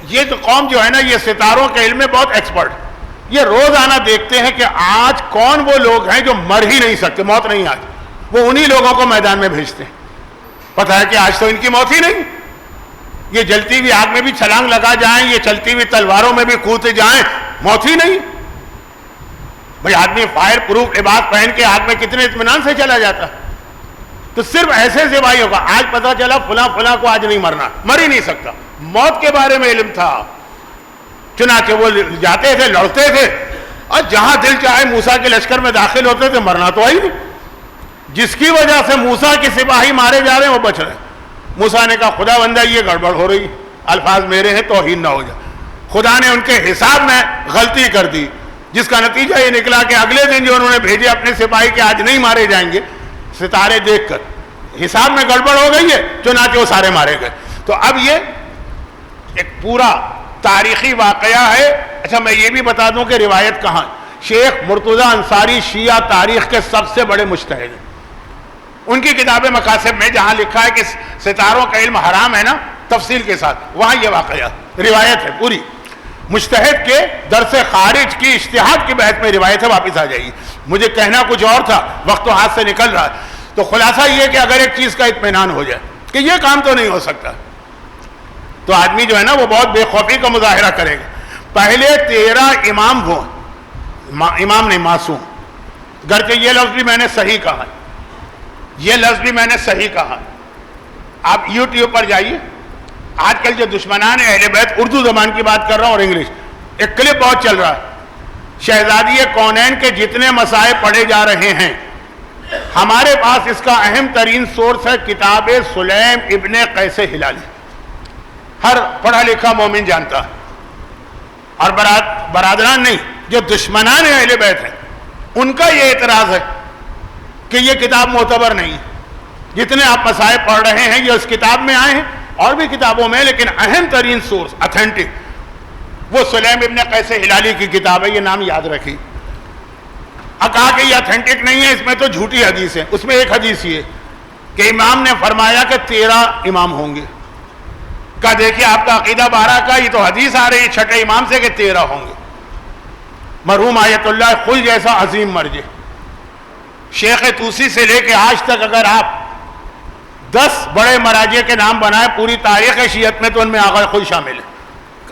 یہ جو قوم جو ہے نا یہ ستاروں کے علم میں بہت ایکسپرٹ. یہ روزانہ دیکھتے ہیں کہ آج کون وہ لوگ ہیں جو مر ہی نہیں سکتے, موت نہیں آج, وہ انہی لوگوں کو میدان میں بھیجتے ہیں. پتہ ہے کہ آج تو ان کی موت ہی نہیں, یہ جلتی ہوئی آگ میں بھی چھلانگ لگا جائیں, یہ چلتی ہوئی تلواروں میں بھی کودتے جائیں, موت ہی نہیں. بھئی آدمی فائر پروف لباس پہن کے آگ میں کتنے اطمینان سے چلا جاتا. تو صرف ایسے سپاہی ہوگا. آج پتہ چلا فلاں کو آج نہیں مرنا, مر ہی نہیں سکتا. موت کے بارے میں علم تھا, چنانچہ وہ جاتے تھے, لڑتے تھے, اور جہاں دل چاہے موسیٰ کے لشکر میں داخل ہوتے تھے, مرنا تو آئی نہیں. جس کی وجہ سے موسیٰ کے سپاہی مارے جا رہے ہیں وہ بچ رہے ہیں. موسیٰ نے کہا خدا بندہ یہ گڑبڑ ہو رہی, الفاظ میرے ہیں, توہین نہ ہو جائے. خدا نے ان کے حساب میں غلطی کر دی, جس کا نتیجہ یہ نکلا کہ اگلے دن جو انہوں نے بھیجے اپنے سپاہی کہ آج نہیں مارے جائیں گے, ستارے دیکھ کر حساب میں گڑبڑ ہو گئی ہے, چنانچہ وہ سارے مارے گئے. تو اب یہ ایک پورا تاریخی واقعہ ہے. اچھا, میں یہ بھی بتا دوں کہ روایت کہاں. شیخ مرتضیٰ انصاری شیعہ تاریخ کے سب سے بڑے مجتہد ہیں. ان کی کتاب مقاصد میں جہاں لکھا ہے کہ ستاروں کا علم حرام ہے نا, تفصیل کے ساتھ, وہاں یہ واقعہ روایت ہے پوری. مجتہد کے درس خارج کی اجتہاد کی بحث میں روایت ہے, واپس آ جائیے. مجھے کہنا کچھ اور تھا, وقت تو ہاتھ سے نکل رہا ہے. تو خلاصہ یہ کہ اگر ایک چیز کا اطمینان ہو جائے کہ یہ کام تو نہیں ہو سکتا, تو آدمی جو ہے نا وہ بہت بے خوفی کا مظاہرہ کرے گا. پہلے 13 امام وہ, امام نہیں معصوم, گرچہ یہ لفظ بھی میں نے صحیح کہا, یہ لفظ بھی میں نے صحیح کہا. آپ یوٹیوب پر جائیے, آج کل جو دشمنان اہل بیت, اردو زبان کی بات کر رہا ہوں اور انگلش, ایک کلپ بہت چل رہا ہے. شہزادی کونین کے جتنے مسائل پڑھے جا رہے ہیں, ہمارے پاس اس کا اہم ترین سورس ہے کتاب سلیم ابن قیس ہلالی. ہر پڑھا لکھا مومن جانتا ہے, اور برادران نہیں, جو دشمنان اہل بیت ہیں ان کا یہ اعتراض ہے کہ یہ کتاب معتبر نہیں. جتنے آپ مسائل پڑھ رہے ہیں یہ اس کتاب میں آئے ہیں اور بھی کتابوں میں, لیکن اہم ترین سورس اتھینٹک وہ سلیم ابن قیس ہلالی کی کتاب ہے, یہ نام یاد رکھی. کہا کہ یہ اتھینٹک نہیں ہے, اس میں تو جھوٹی حدیث ہے. اس میں ایک حدیث یہ کہ امام نے فرمایا کہ 13 امام ہوں گے. کہا دیکھیے آپ کا عقیدہ 12 کا, یہ تو حدیث آ رہی ہے چھٹے امام سے کہ 13 ہوں گے. مرحوم آیت اللہ خل جیسا عظیم مرجع شیخ طوسی سے لے کے آج تک اگر آپ 10 بڑے مراجع کے نام بنائے پوری تاریخ شیعت میں تو ان میں آغا خل شامل ہے.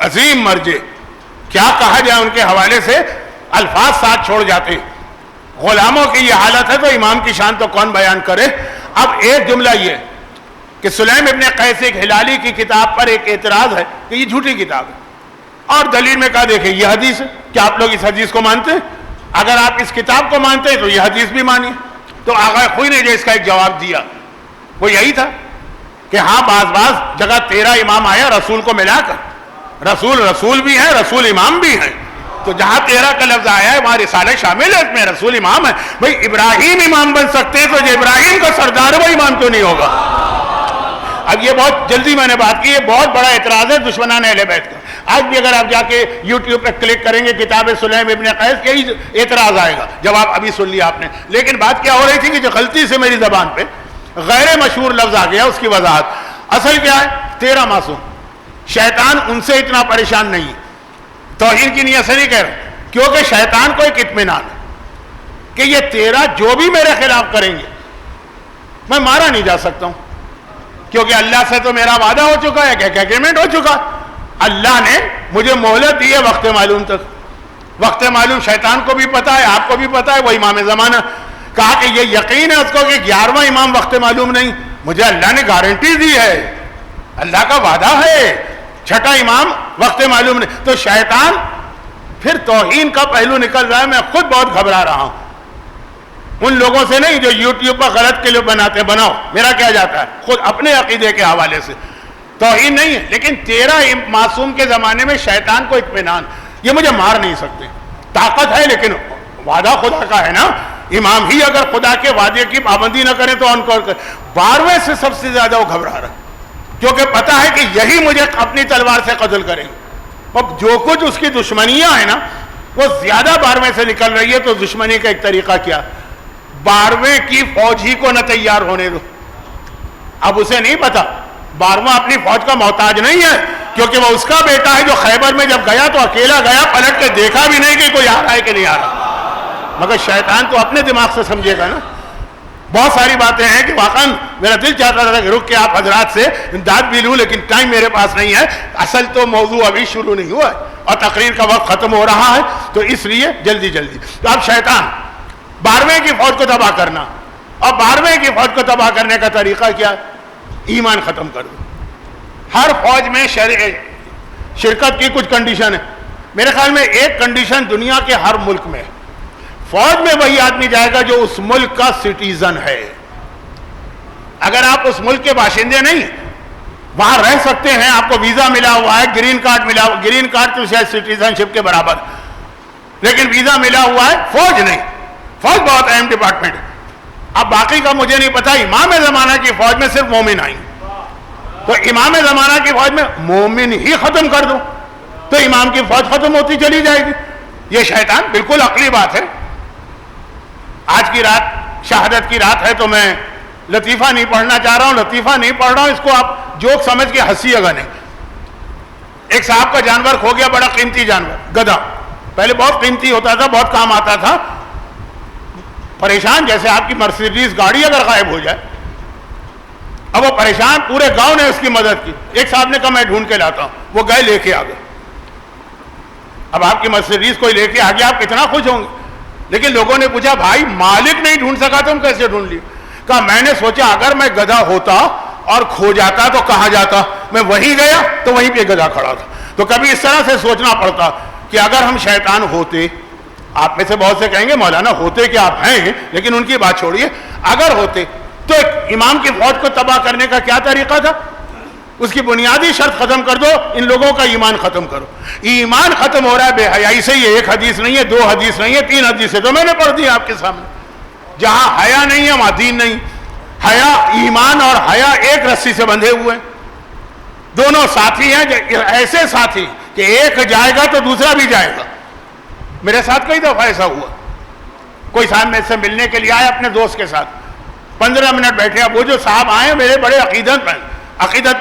عظیم مرجع, کیا کہا جائے ان کے حوالے سے, الفاظ ساتھ چھوڑ جاتے. غلاموں کی یہ حالت ہے تو امام کی شان تو کون بیان کرے. اب ایک جملہ یہ کہ سلیم ابن قیس ہلالی کی کتاب پر ایک اعتراض ہے کہ یہ جھوٹی کتاب ہے, اور دلیل میں کہا دیکھیں یہ حدیث ہے, کیا آپ لوگ اس حدیث کو مانتے ہیں؟ اگر آپ اس کتاب کو مانتے ہیں تو یہ حدیث بھی مانیے. تو آغا خوئی نے جو اس کا ایک جواب دیا وہ یہی تھا کہ ہاں بعض جگہ 13 امام آیا رسول کو ملا کر, رسول بھی ہیں, رسول امام بھی ہیں. تو جہاں 13 کا لفظ آیا ہے وہاں رسالہ شامل ہے, اس میں رسول امام ہے. بھئی ابراہیم امام بن سکتے ہیں تو جو ابراہیم کا سردار ہے وہ امام کیوں نہیں ہوگا؟ اب یہ بہت جلدی میں نے بات کی, یہ بہت بڑا اعتراض ہے دشمنان اہل بیت کا. آج بھی اگر آپ جا کے یوٹیوب پہ کلک کریں گے کتاب سلیم ابن قیس, یہی اعتراض آئے گا. جواب ابھی سن لیا آپ نے. لیکن بات کیا ہو رہی تھی کہ جو غلطی سے میری زبان پہ غیر مشہور لفظ آ گیا اس کی وضاحت. اصل کیا ہے, 13 معصوم, شیطان ان سے اتنا پریشان نہیں. توہین کی نیت سے نہیں کہہ رہا, کیونکہ شیطان کو ایک اطمینان ہے کہ یہ 13 جو بھی میرے خلاف کریں گے میں مارا نہیں جا سکتا ہوں, کیونکہ اللہ سے تو میرا وعدہ ہو چکا ہے, کہ ایگریمنٹ ہو چکا. اللہ نے مجھے مہلت دی ہے وقت معلوم تک. وقت معلوم شیطان کو بھی پتا ہے, آپ کو بھی پتا ہے, وہ امام زمانہ. کہا کہ یہ یقین ہے اس کو کہ 11واں امام وقت معلوم نہیں, مجھے اللہ نے گارنٹی دی ہے, اللہ کا وعدہ ہے, چھٹا امام وقت معلوم نہیں. تو شیطان پھر توہین کا پہلو نکل رہا ہے. میں خود بہت گھبرا رہا ہوں ان لوگوں سے نہیں جو یوٹیوب پر غلط کے لیے بناتے ہیں. بناؤ, میرا کیا جاتا ہے, خود اپنے عقیدے کے حوالے سے توہین نہیں ہے. لیکن 13 معصوم کے زمانے میں شیطان کو اطمینان, یہ مجھے مار نہیں سکتے, طاقت ہے, لیکن وعدہ خدا کا ہے نا. امام ہی اگر خدا کے وعدے کی پابندی نہ کریں تو انکار کریں. 12ویں سے سب سے زیادہ وہ گھبرا رہا ہے, کیونکہ پتا ہے کہ یہی مجھے اپنی تلوار سے قتل کریں گے. اب جو کچھ اس کی دشمنیاں ہیں نا وہ زیادہ 12ویں سے نکل رہی ہے. تو دشمنی کا ایک طریقہ کیا, 12ویں کی فوج ہی کو نہ تیار ہونے دو. اب اسے نہیں پتا 12واں اپنی فوج کا محتاج نہیں ہے, کیونکہ وہ اس کا بیٹا ہے جو خیبر میں جب گیا تو اکیلا گیا, پلٹ کے دیکھا بھی نہیں کہ کوئی آ رہا ہے کہ نہیں آ رہا. مگر شیطان تو اپنے دماغ سے سمجھے گا نا. بہت ساری باتیں ہیں کہ واقعا میرا دل چاہتا تھا کہ رک کے آپ حضرات سے امداد بھی لوں, لیکن ٹائم میرے پاس نہیں ہے. اصل تو موضوع ابھی شروع نہیں ہوا ہے اور تقریر کا وقت ختم ہو رہا ہے, تو اس لیے جلدی. تو اب شیطان 12ویں کی فوج کو تباہ کرنا, اور 12ویں کی فوج کو تباہ کرنے کا طریقہ کیا, ایمان ختم کر دو. ہر فوج میں شرکت کی کچھ کنڈیشن ہے. میرے خیال میں ایک کنڈیشن دنیا کے ہر ملک میں, فوج میں وہی آدمی جائے گا جو اس ملک کا سٹیزن ہے. اگر آپ اس ملک کے باشندے نہیں, وہاں رہ سکتے ہیں, آپ کو ویزا ملا ہوا ہے, گرین کارڈ ملا ہوا, گرین کارڈ تو شاید سٹیزن شپ کے برابر, لیکن ویزا ملا ہوا ہے, فوج نہیں. فوج بہت اہم ڈپارٹمنٹ ہے. اب باقی کا مجھے نہیں پتا. امام زمانہ کی فوج میں صرف مومن آئیں, تو امام زمانہ کی فوج میں مومن ہی ختم کر دو تو امام کی فوج ختم ہوتی چلی جائے گی. یہ شیطان, بالکل عقلی بات ہے. آج کی رات شہادت کی رات ہے, تو میں لطیفہ نہیں پڑھنا چاہ رہا ہوں, لطیفہ نہیں پڑھ رہا ہوں, اس کو آپ جوک سمجھ کے ہنسی گا نہیں. ایک صاحب کا جانور کھو گیا, بڑا قیمتی جانور, گدھا. پہلے بہت قیمتی ہوتا تھا, بہت کام آتا تھا. پریشان, جیسے آپ کی مرسیڈیز گاڑی اگر غائب ہو جائے. اب وہ پریشان, پورے گاؤں نے اس کی مدد کی. ایک صاحب نے کہا میں ڈھونڈ کے لاتا ہوں, وہ گئے لے کے آ گئے. اب آپ کی مرسیڈیز کوئی لے کے آ گیا, آپ کتنا خوش ہوں گے. لیکن لوگوں نے پوچھا بھائی مالک نہیں ڈھونڈ سکا تم کیسے ڈھونڈ لی؟ کہا میں نے سوچا اگر میں گدھا ہوتا اور کھو جاتا تو کہاں جاتا, میں وہیں گیا تو وہیں پہ گدھا کھڑا تھا. تو کبھی اس طرح سے سوچنا پڑتا کہ اگر ہم شیطان ہوتے, آپ میں سے بہت سے کہیں گے مولانا ہوتے کہ آپ ہیں, لیکن ان کی بات چھوڑیے, اگر ہوتے تو ایک امام کی فوج کو تباہ کرنے کا کیا طریقہ تھا؟ اس کی بنیادی شرط ختم کر دو, ان لوگوں کا ایمان ختم کرو. ایمان ختم ہو رہا ہے بے حیائی سے. یہ ایک حدیث نہیں ہے, 2 حدیث نہیں ہے, 3 حدیث ہے, تو میں نے پڑھ دی آپ کے سامنے. جہاں حیا نہیں ہے وہاں دین نہیں. حیا، ایمان اور حیا ایک رسی سے بندھے ہوئے ہیں، دونوں ساتھی ہیں، ایسے ساتھی کہ ایک جائے گا تو دوسرا بھی جائے گا. میرے ساتھ کئی دفعہ ایسا ہوا، کوئی صاحب میرے سے ملنے کے لیے آئے اپنے دوست کے ساتھ، 15 منٹ بیٹھے. اب وہ جو صاحب آئے میرے بڑے عقیدت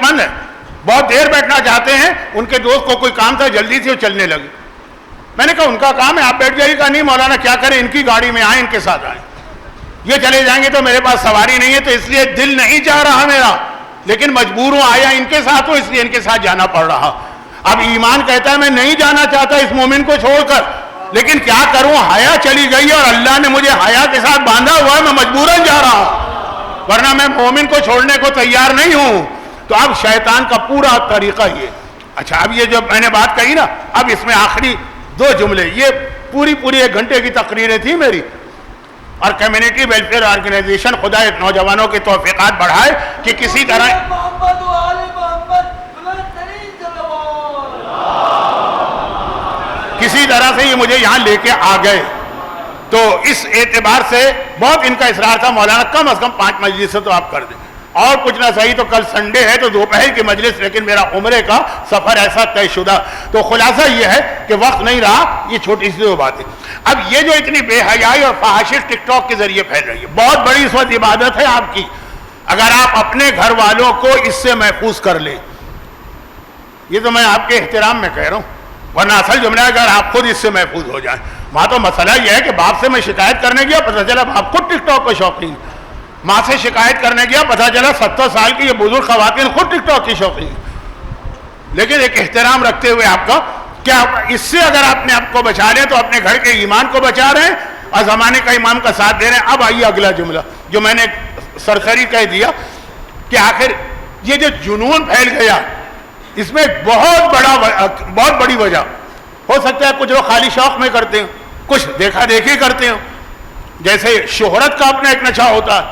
مند ہیں، بہت دیر بیٹھنا چاہتے ہیں. ان کے دوست کو کوئی کام تھا، جلدی سے وہ چلنے لگے. میں نے کہا ان کا کام ہے، آپ بیٹھ جائیے. کہا نہیں مولانا کیا کریں، ان کی گاڑی میں آئیں، ان کے ساتھ آئیں. یہ چلے جائیں گے تو میرے پاس سواری نہیں ہے، تو اس لیے دل نہیں چاہ رہا میرا، لیکن مجبور ہوں، آیا ان کے ساتھ ہوں اس لیے ان کے ساتھ جانا پڑ رہا. اب ایمان کہتا ہے میں نہیں جانا چاہتا اس مومن کو چھوڑ کر، لیکن کیا کروں، حیا چلی گئی اور اللہ نے مجھے حیا کے ساتھ باندھا ہوا ہے، میں مجبوراً جا رہا ہوں، ورنہ میں مومن کو چھوڑنے کو تیار نہیں ہوں. تو اب شیطان کا پورا طریقہ یہ. اچھا اب یہ جو میں نے بات کہی نا، اب اس میں آخری 2 جملے. یہ پوری 1 گھنٹے کی تقریریں تھی میری، اور کمیونٹی ویلفیئر آرگنائزیشن خدا نوجوانوں کے توفیقات بڑھائے کہ کسی طرح سے یہ مجھے یہاں لے کے آ گئے. تو اس اعتبار سے بہت ان کا اصرار تھا مولانا کم از کم 5 مجلس سے تو آپ کر دیں، اور کچھ نہ صحیح تو کل سنڈے ہے تو دوپہر کی مجلس، لیکن میرا عمرے کا سفر ایسا طے شدہ. تو خلاصہ یہ ہے کہ وقت نہیں رہا، یہ چھوٹی سی بات ہے. اب یہ جو اتنی بے حیائی اور فحاشی ٹک ٹاک کے ذریعے پھیل رہی ہے، بہت بڑی اس وقت عبادت ہے آپ کی، اگر آپ اپنے گھر والوں کو اس سے محفوظ کر لیں. یہ تو میں آپ کے احترام میں کہہ رہا ہوں، ورنہ اصل جملہ ہے اگر آپ خود اس سے محفوظ ہو جائیں. وہاں تو مسئلہ یہ ہے کہ باپ سے میں شکایت کرنے گیا، پتہ چلا باپ خود ٹک ٹاک کا شوقین. ماں سے شکایت کرنے گیا، پتہ چلا 70 سال کی یہ بزرگ خواتین خود ٹک ٹاک کی شوقین. لیکن ایک احترام رکھتے ہوئے آپ کا، کیا اس سے اگر آپ نے آپ کو بچا لیں تو اپنے گھر کے ایمان کو بچا رہے ہیں اور زمانے کا امام کا ساتھ دے رہے ہیں. اب آئیے اگلا جملہ جو میں نے سرسری کہہ دیا کہ آخر یہ جو جنون پھیل گیا، اس میں بہت بڑی وجہ ہو سکتا ہے کچھ لوگ خالی شوق میں کرتے ہیں، کچھ دیکھا دیکھی کرتے ہیں. جیسے شہرت کا اپنا ایک نشہ ہوتا ہے.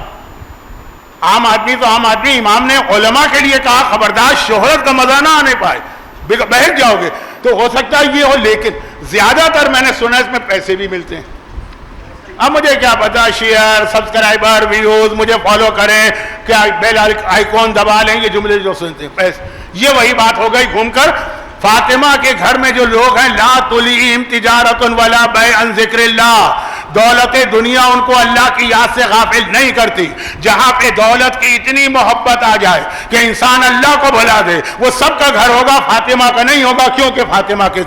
عام آدمی تو عام آدمی، امام نے علماء کے لیے کہا خبردار شہرت کا مزہ نہ آنے پائے، بہک جاؤ گے. تو ہو سکتا ہے یہ ہو، لیکن زیادہ تر میں نے سنا اس میں پیسے بھی ملتے ہیں. اب مجھے کیا پتا، شیئر، سبسکرائبر، ویوز، مجھے فالو کریں، کیا بیل آئیکن دبا لیں، یہ جملے جو سنتے ہیں پیسے. یہ وہی بات ہو گئی گھوم کر. فاطمہ کے گھر میں جو لوگ ہیں، لا تلہم تجارت ولا بیع عن ذکر اللہ، دولت دنیا ان کو اللہ کی یاد سے غافل نہیں کرتی. جہاں پہ دولت کی اتنی محبت آ جائے کہ انسان اللہ کو بھلا دے، وہ سب کا گھر ہوگا، فاطمہ کا نہیں ہوگا. کیونکہ فاطمہ کے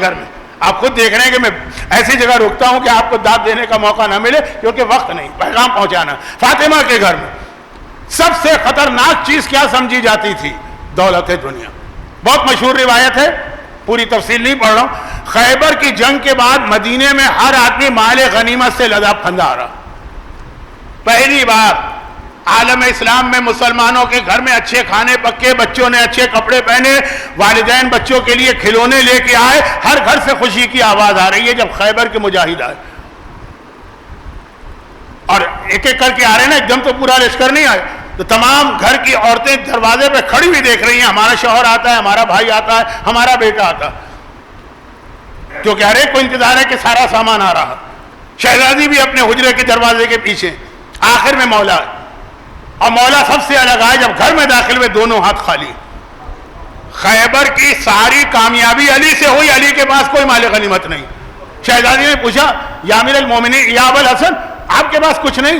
گھر میں آپ خود دیکھ رہے ہیں کہ میں ایسی جگہ رکتا ہوں کہ آپ کو داد دینے کا موقع نہ ملے، کیونکہ وقت نہیں، پیغام پہنچانا. فاطمہ کے گھر میں سب سے خطرناک چیز کیا سمجھی جاتی تھی؟ دولت دنیا. بہت مشہور روایت ہے، پوری تفصیل نہیں پڑھ رہا ہوں. خیبر کی جنگ کے بعد مدینے میں ہر آدمی مال غنیمت سے لدا پھندا رہا. پہلی بار عالم اسلام میں مسلمانوں کے گھر میں اچھے کھانے پکے، بچوں نے اچھے کپڑے پہنے، والدین بچوں کے لیے کھلونے لے کے آئے، ہر گھر سے خوشی کی آواز آ رہی ہے. جب خیبر کے مجاہد آئے اور ایک ایک کر کے آ رہے ہیں نا، ایک دم تو پورا لشکر نہیں آئے، تو تمام گھر کی عورتیں دروازے پہ کھڑی ہوئی دیکھ رہی ہیں، ہمارا شوہر آتا ہے، ہمارا بھائی آتا ہے، ہمارا بیٹا آتا ہے. کیونکہ ہر ایک کو انتظار ہے کہ سارا سامان آ رہا. شہزادی بھی اپنے حجرے کے دروازے کے پیچھے. آخر میں مولا، اور مولا سب سے الگ آئے. جب گھر میں داخل ہوئے دونوں ہاتھ خالی. خیبر کی ساری کامیابی علی سے ہوئی، علی کے پاس کوئی مال غنیمت نہیں. شہزادی نے پوچھا یا امیر المومنین یا ابو الحسن، آپ کے پاس کچھ نہیں؟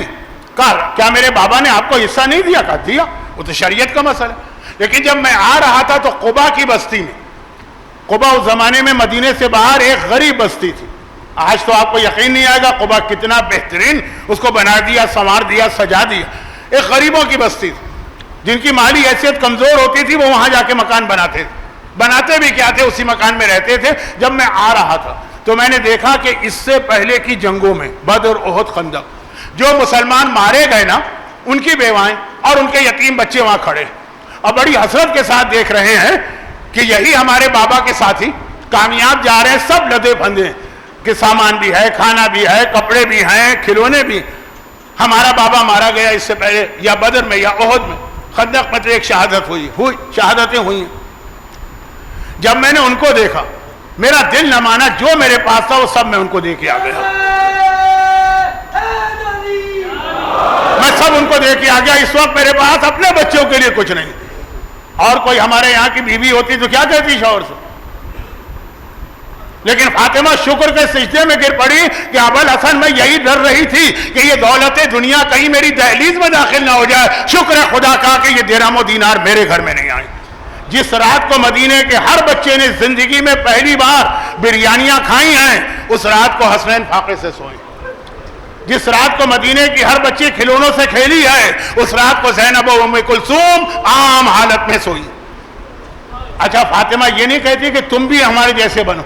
کہا کیا میرے بابا نے آپ کو حصہ نہیں دیا؟ کہا دیا، وہ تو شریعت کا مسئلہ ہے. لیکن جب میں آ رہا تھا تو قبا کی بستی میں، قبا اس زمانے میں مدینے سے باہر ایک غریب بستی تھی. آج تو آپ کو یقین نہیں آئے گا قبا کتنا بہترین اس کو بنا دیا، سنوار دیا، سجا دیا. ایک غریبوں کی بستی تھی، جن کی مالی حیثیت کمزور ہوتی تھی، وہ وہاں جا کے مکان بناتے تھے. بناتے بھی کیا تھے، اسی مکان میں رہتے تھے. جب میں آ رہا تھا تو میں نے دیکھا کہ اس سے پہلے کی جنگوں میں، بدر، احد، خندق، جو مسلمان مارے گئے نا، ان کی بیوائیں اور ان کے یتیم بچے وہاں کھڑے، اور بڑی حسرت کے ساتھ دیکھ رہے ہیں کہ یہی ہمارے بابا کے ساتھی کامیاب جا رہے ہیں، سب لدے پھندے کہ سامان بھی ہے، کھانا بھی ہے، کپڑے بھی ہیں، کھلونے بھی. ہمارا بابا مارا گیا اس سے پہلے، یا بدر میں یا احد میں، خندق میں ایک شہادت ہوئی، شہادتیں ہوئی. جب میں نے ان کو دیکھا میرا دل نہ مانا، جو میرے پاس تھا وہ سب میں ان کو دے کے آ گیا. سب ان کو دے کے آ گیا. اس وقت میرے پاس اپنے بچوں کے لیے کچھ نہیں. اور کوئی ہمارے یہاں کی بیوی ہوتی تو کیا کہتی شوہر سے؟ لیکن فاطمہ شکر کے سجدے میں گر پڑی کہ ابوالحسن میں یہی ڈر رہی تھی کہ یہ دولت دنیا کہیں میری دہلیز میں داخل نہ ہو جائے. شکر ہے خدا کا کہ یہ درہم و دینار میرے گھر میں نہیں آئے. جس رات کو مدینے کے ہر بچے نے زندگی میں پہلی بار بریانیاں کھائی ہیں, اس رات کو حسنین فاقے سے سوئے. جس رات کو مدینے کی ہر بچی کھلونوں سے کھیلی ہے, اس رات کو زینب و ام کلثوم عام حالت میں سوئی. اچھا فاطمہ یہ نہیں کہتی کہ تم بھی ہمارے جیسے بنو,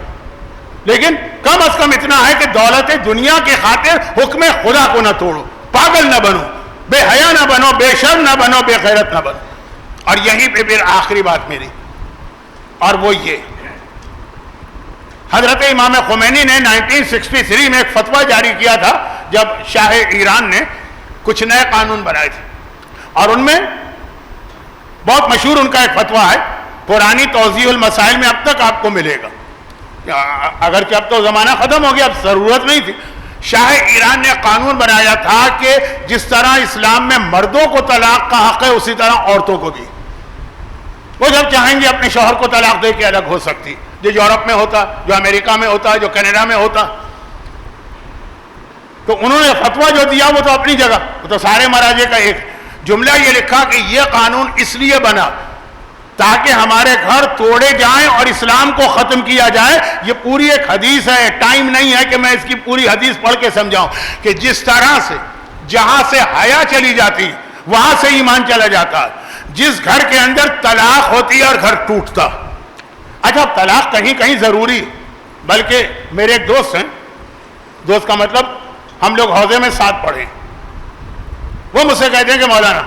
لیکن کم از کم اتنا ہے کہ دولت دنیا کی خاطر حکم خدا کو نہ توڑو, پاگل نہ بنو, بے حیا نہ بنو, بے شرم نہ بنو, بے غیرت نہ بنو. اور یہیں پہ پھر آخری بات میری, اور وہ یہ, حضرت امام خمینی نے 1963 میں ایک فتویٰ جاری کیا تھا جب شاہ ایران نے کچھ نئے قانون بنائے تھے, اور ان میں بہت مشہور ان کا ایک فتویٰ ہے, پرانی توضیح المسائل میں اب تک آپ کو ملے گا, اگرچہ اب تو زمانہ ختم ہو گیا, اب ضرورت نہیں تھی. شاہ ایران نے قانون بنایا تھا کہ جس طرح اسلام میں مردوں کو طلاق کا حق ہے اسی طرح عورتوں کو بھی. وہ جب چاہیں گے اپنے شوہر کو طلاق دے کے الگ ہو سکتی, جو یورپ میں ہوتا, جو امریکہ میں ہوتا, جو کینیڈا میں ہوتا. تو انہوں نے فتویٰ جو دیا وہ تو اپنی جگہ, وہ تو سارے مراجع کا ایک جملہ یہ لکھا کہ یہ قانون اس لیے بنا تاکہ ہمارے گھر توڑے جائیں اور اسلام کو ختم کیا جائے. یہ پوری ایک حدیث ہے, ٹائم نہیں ہے کہ میں اس کی پوری حدیث پڑھ کے سمجھاؤں کہ جس طرح سے جہاں سے حیا چلی جاتی وہاں سے ایمان چلا جاتا, جس گھر کے اندر طلاق ہوتی اور گھر ٹوٹتا. اچھا طلاق کہیں کہیں ضروری, بلکہ میرے ایک دوست ہیں, دوست کا مطلب ہم لوگ حوضے میں ساتھ پڑھے, وہ مجھ سے کہتے ہیں کہ مولانا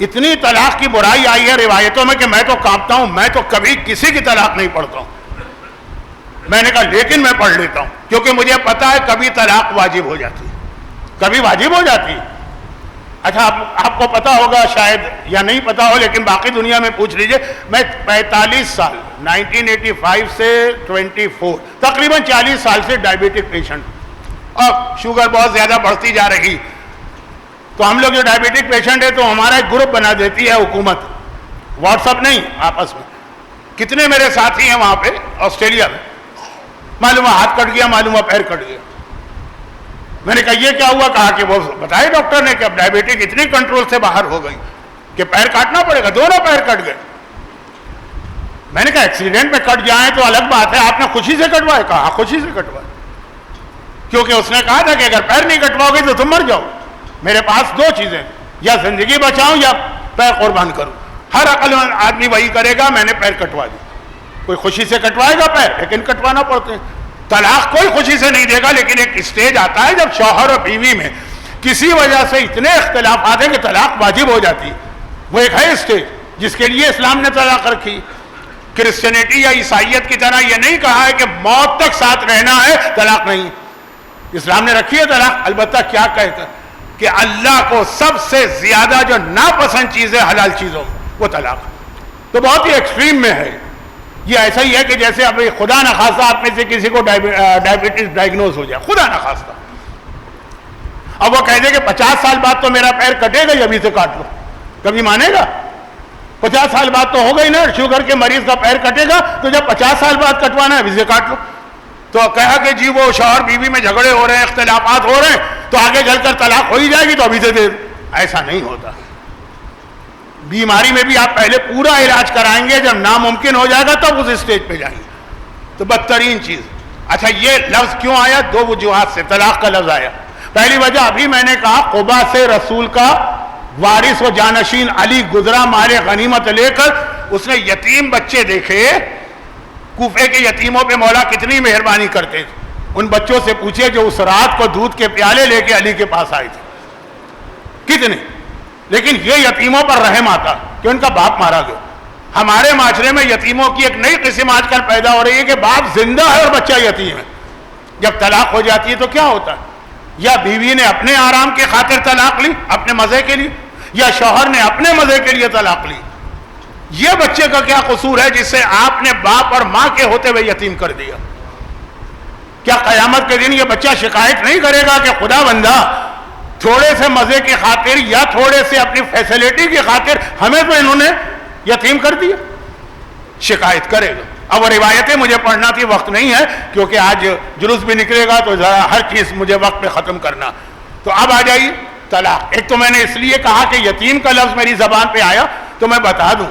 اتنی طلاق کی برائی آئی ہے روایتوں میں کہ میں تو کانپتا ہوں, میں تو کبھی کسی کی طلاق نہیں پڑھتا ہوں. میں نے کہا لیکن میں پڑھ لیتا ہوں, کیونکہ مجھے پتا ہے کبھی طلاق واجب ہو جاتی, کبھی واجب ہو جاتی. اچھا آپ کو پتا ہوگا شاید یا نہیں پتا ہو, لیکن باقی دنیا میں پوچھ لیجئے, میں 45 سال 1985 سے 24 تقریباً 40 سال سے ڈائبیٹک پیشنٹ. اب شوگر بہت زیادہ بڑھتی جا رہی, تو ہم لوگ جو ڈائبیٹک پیشنٹ ہے تو ہمارا ایک گروپ بنا دیتی ہے حکومت, واٹس اپ نہیں, آپس میں. کتنے میرے ساتھی ہیں وہاں پہ آسٹریلیا میں, معلوم ہاتھ کٹ گیا, معلوم پیر کٹ گیا. میں نے کہا یہ کیا ہوا, کہا کہ وہ بتائے ڈاکٹر نے کہ اب ڈائبیٹک اتنی کنٹرول سے باہر ہو گئی کہ پیر کاٹنا پڑے گا. دونوں پیر کٹ گئے. میں نے کہا ایکسیڈنٹ میں کٹ جائیں تو الگ بات ہے, آپ نے خوشی سے کٹوائے؟ کہا خوشی سے کٹوائے, کیونکہ اس نے کہا تھا کہ اگر پیر نہیں کٹواؤ گے تو تم مر جاؤ. میرے پاس دو چیزیں, یا زندگی بچاؤں یا پیر قربان کروں. ہر عقل مند آدمی وہی کرے گا, میں نے پیر کٹوا دی. کوئی خوشی سے کٹوائے گا پیر, لیکن کٹوانا پڑتے ہیں. طلاق کوئی خوشی سے نہیں دے گا, لیکن ایک اسٹیج آتا ہے جب شوہر اور بیوی میں کسی وجہ سے اتنے اختلافات ہیں کہ طلاق واجب ہو جاتی. وہ ایک ہے اسٹیج جس کے لیے اسلام نے طلاق رکھی. کرسچینٹی یا عیسائیت کی طرح یہ نہیں کہا ہے کہ موت تک ساتھ رہنا ہے, طلاق نہیں. اسلام نے رکھی ہے طلاق, البتہ کیا کہتا ہے کہ اللہ کو سب سے زیادہ جو ناپسند چیز ہے حلال چیزوں وہ طلاق. تو بہت ہی ایکسٹریم میں ہے. یہ ایسا ہی ہے کہ جیسے اب خدا نخواستہ آپ میں سے کسی کو ڈائبٹیز ڈائگنوز ہو جائے, خدا نخواستہ, اب وہ کہہ دے کہ 50 سال بعد تو میرا پیر کٹے گا, ابھی سے کاٹ لو, کبھی مانے گا؟ 50 سال بعد تو ہو گئی نا, شوگر کے مریض کا پیر کٹے گا تو جب 50 سال بعد کٹوانا ہے ابھی سے کاٹ لو. تو کہا کہ جی وہ شوہر بیوی میں جھگڑے ہو رہے ہیں, اختلافات ہو رہے ہیں, تو آگے چل کر طلاق ہو ہی جائے گی تو ابھی سے دے. ایسا نہیں ہوتا. بیماری میں بھی آپ پہلے پورا علاج کرائیں گے, جب ناممکن ہو جائے گا تب اس اسٹیج پہ جائیں گے. تو بدترین چیز. اچھا یہ لفظ کیوں آیا؟ دو وجوہات سے طلاق کا لفظ آیا. پہلی وجہ ابھی میں نے کہا, قبا سے رسول کا وارث و جانشین علی گزرا مال غنیمت لے کر, اس نے یتیم بچے دیکھے. کوفے کے یتیموں پہ مولا کتنی مہربانی کرتے تھے. ان بچوں سے پوچھے جو اس رات کو دودھ کے پیالے لے کے علی کے پاس آئے تھے, کتنے. لیکن یہ یتیموں پر رحم آتا کہ ان کا باپ مارا گیا. ہمارے معاشرے میں یتیموں کی ایک نئی قسم آج کل پیدا ہو رہی ہے کہ باپ زندہ ہے اور بچہ یتیم ہے. جب طلاق ہو جاتی ہے تو کیا ہوتا ہے؟ یا بیوی نے اپنے آرام کی خاطر طلاق لی, اپنے مزے کے لیے, یا شوہر نے اپنے مزے کے لیے طلاق لی. یہ بچے کا کیا قصور ہے جس سے آپ نے باپ اور ماں کے ہوتے ہوئے یتیم کر دیا؟ کیا قیامت کے دن یہ بچہ شکایت نہیں کرے گا کہ خدا بندہ تھوڑے سے مزے کی خاطر یا تھوڑے سے اپنی فیسلٹی کی خاطر ہمیں تو انہوں نے یتیم کر دیا. شکایت کرے گا. اب وہ روایتیں مجھے پڑھنا تھی, وقت نہیں ہے کیونکہ آج جلوس بھی نکلے گا تو ذرا ہر چیز مجھے وقت پہ ختم کرنا. تو اب آ جائیے طلاق. ایک تو میں نے اس لیے کہا کہ یتیم کا لفظ میری زبان پہ آیا تو میں بتا دوں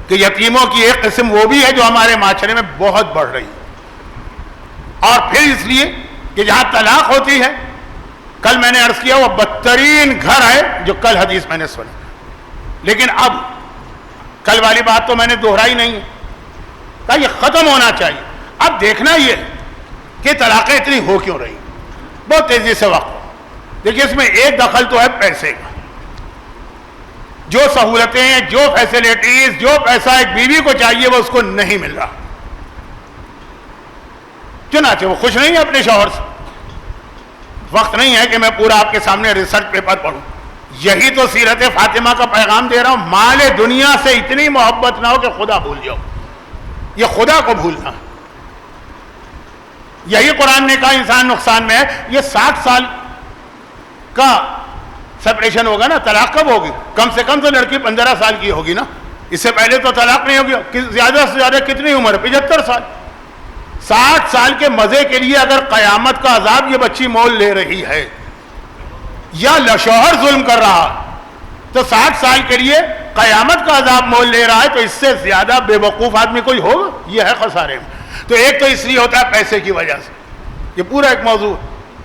کہ یتیموں کی ایک قسم وہ بھی ہے جو ہمارے معاشرے میں بہت بڑھ رہی ہے, اور پھر اس لیے کہ جہاں طلاق ہوتی ہے, کل میں نے عرض کیا وہ بدترین گھر ہے جو کل حدیث میں نے سنی, لیکن اب کل والی بات تو میں نے دہرائی نہیں ہے, کہ یہ ختم ہونا چاہیے. اب دیکھنا یہ کہ طلاقیں اتنی ہو کیوں رہی, بہت تیزی سے وقت. دیکھیے اس میں ایک دخل تو ہے پیسے کا. جو سہولتیں, جو فیسلٹیز, جو پیسہ ایک بیوی کو چاہیے وہ اس کو نہیں مل رہا. چنانچہ وہ خوش نہیں ہے اپنے شوہر سے. وقت نہیں ہے کہ میں پورا آپ کے سامنے ریسرچ پیپر پڑھوں. یہی تو سیرت فاطمہ کا پیغام دے رہا ہوں. مال دنیا سے اتنی محبت نہ ہو کہ خدا بھول جاؤ. یہ خدا کو بھولنا. یہی قرآن نے کہا انسان نقصان میں ہے. یہ 60 سال کا سپریشن ہوگا نا, طلاق کب ہوگی؟ کم سے کم تو لڑکی 15 سال کی ہوگی نا, اس سے پہلے تو طلاق نہیں ہوگی. زیادہ سے زیادہ کتنی عمر ہے؟ 75 سال. 60 سال کے مزے کے لیے اگر قیامت کا عذاب یہ بچی مول لے رہی ہے یا شوہر ظلم کر رہا تو 60 سال کے لیے قیامت کا عذاب مول لے رہا ہے, تو اس سے زیادہ بے وقوف آدمی کوئی ہوگا؟ یہ ہے خسارے میں. تو ایک تو اس لیے ہوتا ہے پیسے کی وجہ سے. یہ پورا ایک موضوع,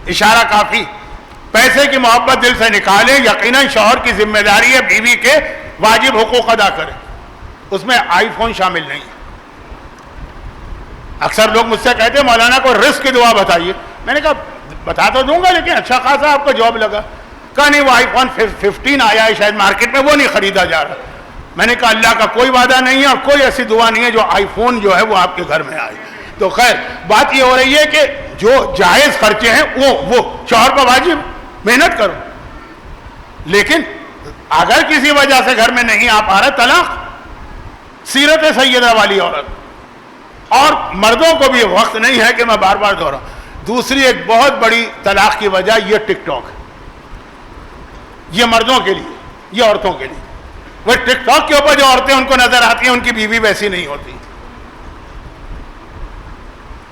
اشارہ کافی. پیسے کی محبت دل سے نکالے. یقیناً شوہر کی ذمہ داری ہے بیوی کے واجب حقوق ادا کرے, اس میں آئی فون شامل نہیں. اکثر لوگ مجھ سے کہتے ہیں مولانا کو رزق کی دعا بتائیے. میں نے کہا بتا تو دوں گا لیکن اچھا خاصا آپ کا جواب لگا. کہا نہیں وہ آئی فون 15 آیا ہے شاید مارکیٹ میں, وہ نہیں خریدا جا رہا. میں نے کہا اللہ کا کوئی وعدہ نہیں ہے اور کوئی ایسی دعا نہیں ہے جو آئی فون جو ہے وہ آپ کے گھر میں آئے. تو خیر بات یہ ہو رہی ہے کہ جو جائز خرچے ہیں وہ شوہر کا واجب, محنت کرو. لیکن اگر کسی وجہ سے گھر میں نہیں آ پا رہا, طلاق. سیرت سیدہ والی عورت. اور مردوں کو بھی وقت نہیں ہے کہ میں بار بار دہراؤں. دوسری ایک بہت بڑی طلاق کی وجہ یہ ٹک ٹاک ہے. یہ مردوں کے لیے, یہ عورتوں کے لیے. وہ ٹک ٹاک کے اوپر جو عورتیں ان کو نظر آتی ہیں ان کی بیوی ویسی نہیں ہوتی.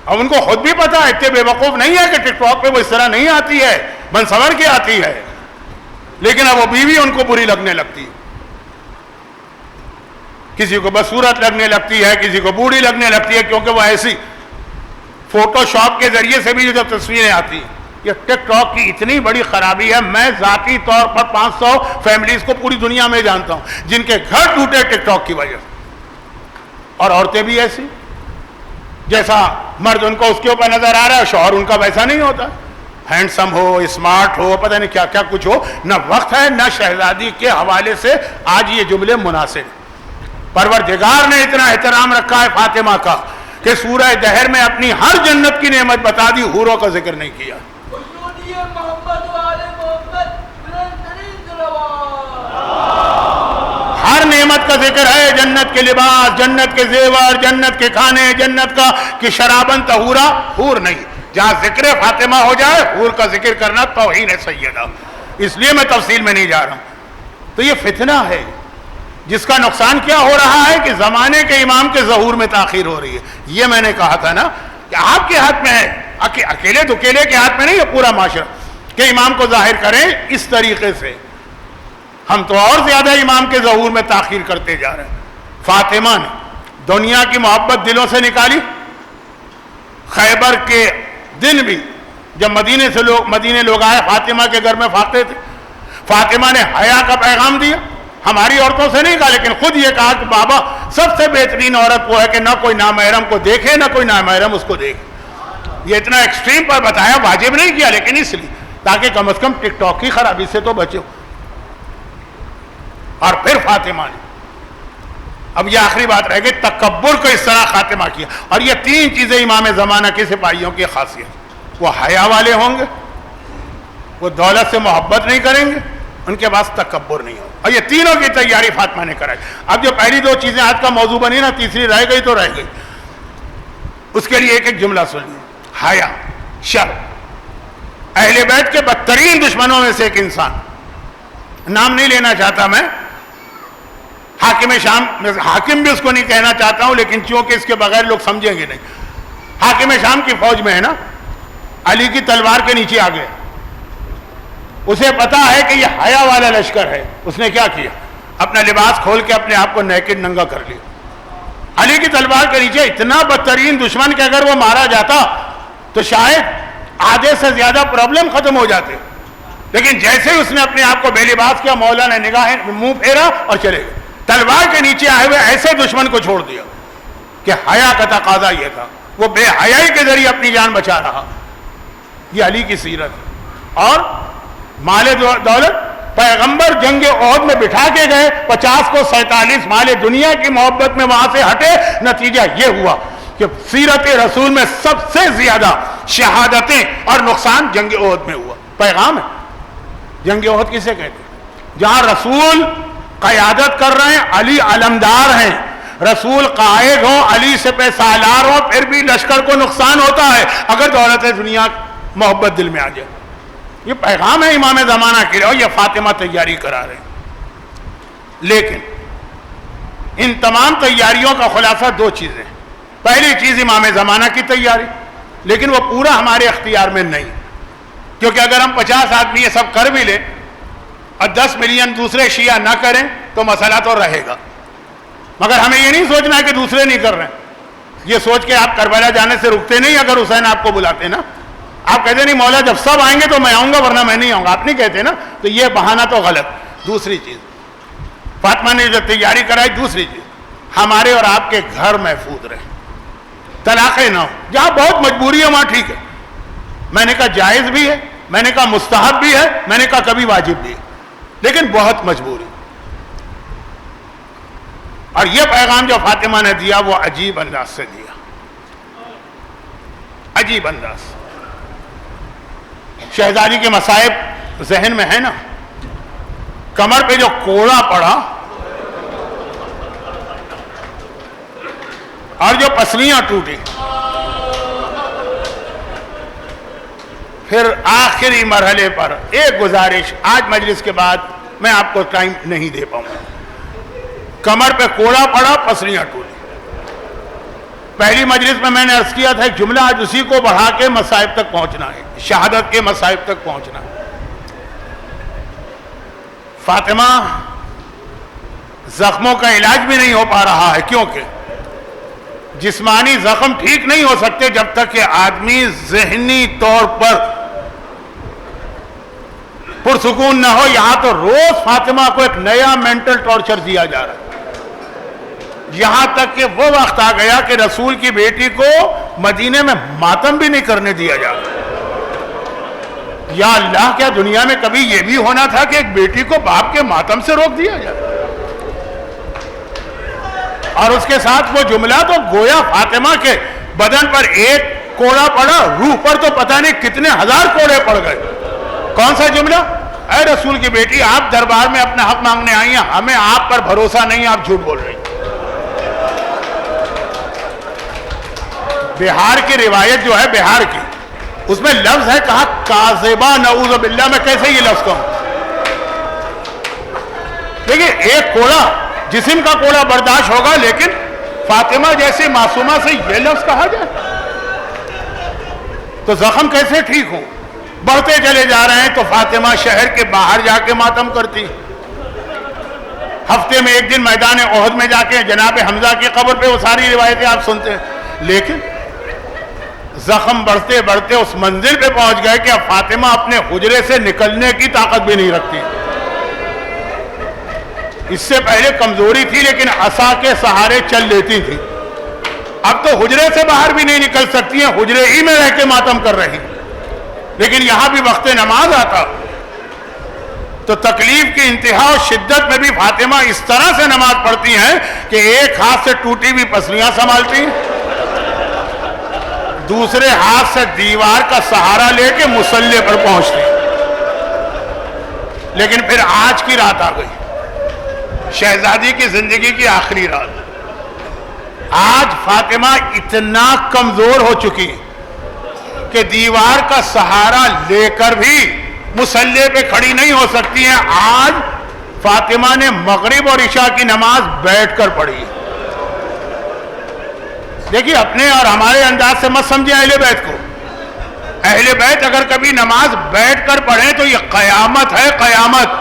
اب ان کو خود بھی پتا ہے, اتنے بے وقوف نہیں ہے کہ ٹک ٹاک پہ وہ اس طرح نہیں آتی ہے, بن سنور کے آتی ہے, لیکن اب وہ بیوی ان کو بری لگنے لگتی ہے. کسی کو بدصورت لگنے لگتی ہے, کسی کو بوڑھی لگنے لگتی ہے, کیونکہ وہ ایسی فوٹو شاپ کے ذریعے سے بھی جو تصویریں آتی ہیں. یہ ٹک ٹاک کی اتنی بڑی خرابی ہے. میں ذاتی طور پر 500 فیملیز کو پوری دنیا میں جانتا ہوں جن کے گھر ٹوٹے ٹک ٹاک کی وجہ سے. اور عورتیں بھی ایسی, جیسا مرد ان کو اس کے اوپر نظر آ رہا ہے شوہر ان کا ویسا نہیں ہوتا. ہینڈسم ہو, اسمارٹ ہو, پتہ نہیں کیا کیا کچھ ہو, نہ وقت ہے نہ شہزادی کے حوالے سے آج یہ جملے مناسب. پروردگار نے اتنا احترام رکھا ہے فاطمہ کا کہ سورہ دہر میں اپنی ہر جنت کی نعمت بتا دی, حوروں کا ذکر نہیں کیا. ہر نعمت کا ذکر ہے, جنت کے لباس, جنت کے زیور, جنت کے کھانے, جنت کا کہ شرابن طہورا, حور نہیں. جہاں ذکر فاطمہ ہو جائے حور کا ذکر کرنا توہین ہے سیدہ. اس لیے میں تفصیل میں نہیں جا رہا ہوں. تو یہ فتنہ ہے جس کا نقصان کیا ہو رہا ہے کہ زمانے کے امام کے ظہور میں تاخیر ہو رہی ہے. یہ میں نے کہا تھا نا کہ آپ کے ہاتھ میں ہے, اکیلے دکیلے کے ہاتھ میں نہیں ہے پورا معاشرہ کہ امام کو ظاہر کریں اس طریقے سے. ہم تو اور زیادہ امام کے ظہور میں تاخیر کرتے جا رہے ہیں. فاطمہ نے دنیا کی محبت دلوں سے نکالی. خیبر کے دن بھی جب مدینے لوگ آئے فاطمہ کے گھر میں فاقے تھے, فاطمہ نے حیا کا پیغام دیا. ہماری عورتوں سے نہیں کہا لیکن خود یہ کہا کہ بابا سب سے بہترین عورت وہ ہے کہ نہ کوئی نامحرم کو دیکھے نہ کوئی نامحرم اس کو دیکھے. یہ اتنا ایکسٹریم پر بتایا, واجب نہیں کیا لیکن اس لیے تاکہ کم از کم ٹک ٹاک کی خرابی سے تو بچو. اور پھر فاطمہ نے, اب یہ آخری بات رہ گئی, تکبر کو اس طرح خاتمہ کیا. اور یہ 3 چیزیں امام زمانہ کے سپاہیوں کی خاصیت. وہ حیا والے ہوں گے, وہ دولت سے محبت نہیں کریں گے, ان کے پاس تکبر نہیں ہوگا. اور یہ تینوں کی تیاری فاطمہ نے کرائی. اب جو پہلی 2 چیزیں آج کا موضوع بنی نا, تیسری رہ گئی تو رہ گئی. اس کے لیے ایک ایک جملہ سنیے. حیا, شرم. اہل بیت کے بدترین دشمنوں میں سے ایک انسان، نام نہیں لینا چاہتا میں، حاکم شام، حاکم بھی اس کو نہیں کہنا چاہتا ہوں، لیکن چونکہ اس کے بغیر لوگ سمجھیں گے نہیں، حاکم شام کی فوج میں ہے نا، علی کی تلوار کے نیچے آ گئے، اسے پتا ہے کہ یہ حیا والا لشکر ہے، اس نے کیا کیا، اپنا لباس کھول کے اپنے آپ کو نیکڈ ننگا کر لیا، علی کی تلوار کے نیچے، اتنا بدترین دشمن کہ اگر وہ مارا جاتا تو شاید آدھے سے زیادہ پرابلم ختم ہو جاتے، لیکن جیسے ہی اس نے اپنے آپ کو بے لباس کیا، مولا نے نگاہیں منہ پھیرا اور چلے گئے، تلوار کے نیچے آئے ہوئے ایسے دشمن کو چھوڑ دیا کہ حیا کا تقاضا یہ تھا، وہ بے حیائی کے ذریعے اپنی جان بچا رہا۔ یہ علی کی سیرت ہے۔ اور مال دولت پیغمبر جنگ احد میں بٹھا کے گئے، 50 کو 47 مال دنیا کی محبت میں وہاں سے ہٹے، نتیجہ یہ ہوا کہ سیرت رسول میں سب سے زیادہ شہادتیں اور نقصان جنگ احد میں ہوا۔ پیغام ہے، جنگ احد کسے کہتے ہیں؟ جہاں رسول قیادت کر رہے ہیں، علی علمدار ہیں، رسول قائد ہو، علی سے پہ سالار ہو، پھر بھی لشکر کو نقصان ہوتا ہے اگر دولت دنیا محبت دل میں آ جائے۔ یہ پیغام ہے امام زمانہ کے لیے، اور یہ فاطمہ تیاری کرا رہے ہیں۔ لیکن ان تمام تیاریوں کا خلاصہ دو چیزیں، پہلی چیز امام زمانہ کی تیاری، لیکن وہ پورا ہمارے اختیار میں نہیں، کیونکہ اگر ہم 50 آدمی یہ سب کر بھی لیں اور 10 ملین دوسرے شیعہ نہ کریں تو مسئلہ تو رہے گا، مگر ہمیں یہ نہیں سوچنا ہے کہ دوسرے نہیں کر رہے ہیں، یہ سوچ کے آپ کربلا جانے سے رکتے نہیں۔ اگر حسین آپ کو بلاتے نا، آپ کہتے نہیں مولا جب سب آئیں گے تو میں آؤں گا ورنہ میں نہیں آؤں گا، آپ نہیں کہتے نا، تو یہ بہانہ تو غلط۔ دوسری چیز فاطمہ نے جو تیاری کرائی، دوسری چیز ہمارے اور آپ کے گھر محفوظ رہے، طلاقیں نہ ہو، جہاں بہت مجبوری ہے وہاں ٹھیک ہے، میں نے کہا جائز بھی ہے، میں نے کہا مستحب بھی ہے، میں نے کہا کبھی واجب بھی ہے، لیکن بہت مجبوری۔ اور یہ پیغام جو فاطمہ نے دیا وہ عجیب انداز سے دیا، عجیب انداز۔ شہزادی کے مصائب ذہن میں ہے نا، کمر پہ جو کوڑا پڑا اور جو پسلیاں ٹوٹی، پھر آخری مرحلے پر ایک گزارش، آج مجلس کے بعد میں آپ کو ٹائم نہیں دے پاؤں گا، کمر پہ کوڑا پڑا، پسلیاں ٹوٹی۔ پہلی مجلس میں نے عرض کیا تھا ایک جملہ، آج اسی کو بڑھا کے مصائب تک پہنچنا ہے، شہادت کے مصائب تک پہنچنا ہے۔ فاطمہ زخموں کا علاج بھی نہیں ہو پا رہا ہے، کیونکہ جسمانی زخم ٹھیک نہیں ہو سکتے جب تک کہ آدمی ذہنی طور پر پرسکون نہ ہو۔ یہاں تو روز فاطمہ کو ایک نیا مینٹل ٹارچر دیا جا رہا ہے، یہاں تک کہ وہ وقت آ گیا کہ رسول کی بیٹی کو مدینے میں ماتم بھی نہیں کرنے دیا جا رہا۔ یا اللہ، کیا دنیا میں کبھی یہ بھی ہونا تھا کہ ایک بیٹی کو باپ کے ماتم سے روک دیا جائے؟ اور اس کے ساتھ وہ جملہ تو گویا فاطمہ کے بدن پر ایک کوڑا پڑا، روح پر تو پتہ نہیں کتنے ہزار کوڑے پڑ گئے۔ کون سا جملہ؟ اے رسول کی بیٹی، آپ دربار میں اپنا حق مانگنے آئی ہیں، ہمیں آپ پر بھروسہ نہیں، آپ جھوٹ بول رہی ہیں۔ بہار کی روایت جو ہے، بہار کی، اس میں لفظ ہے کہا کاذبہ، نعوذ باللہ، میں کیسے یہ لفظ کہوں؟ دیکھیں، ایک کوڑا، جسم کا کوڑا برداشت ہوگا، لیکن فاطمہ جیسی معصومہ سے یہ لفظ کہا جائے تو زخم کیسے ٹھیک ہوں؟ بڑھتے چلے جا رہے ہیں تو فاطمہ شہر کے باہر جا کے ماتم کرتی، ہفتے میں ایک دن میدان احد میں جا کے جناب حمزہ کی قبر پہ، وہ ساری روایتیں آپ سنتے ہیں، لیکن زخم بڑھتے بڑھتے اس منزل پہ پہنچ گئے کہ اب فاطمہ اپنے حجرے سے نکلنے کی طاقت بھی نہیں رکھتی۔ اس سے پہلے کمزوری تھی لیکن عصا کے سہارے چل لیتی تھی، اب تو حجرے سے باہر بھی نہیں نکل سکتی ہیں، حجرے ہی میں رہ کے ماتم کر رہی۔ لیکن یہاں بھی وقت نماز آتا تو تکلیف کی انتہا اور شدت میں بھی فاطمہ اس طرح سے نماز پڑھتی ہیں کہ ایک ہاتھ سے ٹوٹی ہوئی پسلیاں سنبھالتی ہیں، دوسرے ہاتھ سے دیوار کا سہارا لے کے مصلی پر پہنچتی ہیں۔ لیکن پھر آج کی رات آ گئی، شہزادی کی زندگی کی آخری رات۔ آج فاطمہ اتنا کمزور ہو چکی کہ دیوار کا سہارا لے کر بھی مصلی پہ کھڑی نہیں ہو سکتی ہیں. آج فاطمہ نے مغرب اور عشاء کی نماز بیٹھ کر پڑھی. دیکھیے اپنے اور ہمارے انداز سے مت سمجھیں اہل بیت کو. اہل بیت اگر کبھی نماز بیٹھ کر پڑھیں تو یہ قیامت ہے, قیامت.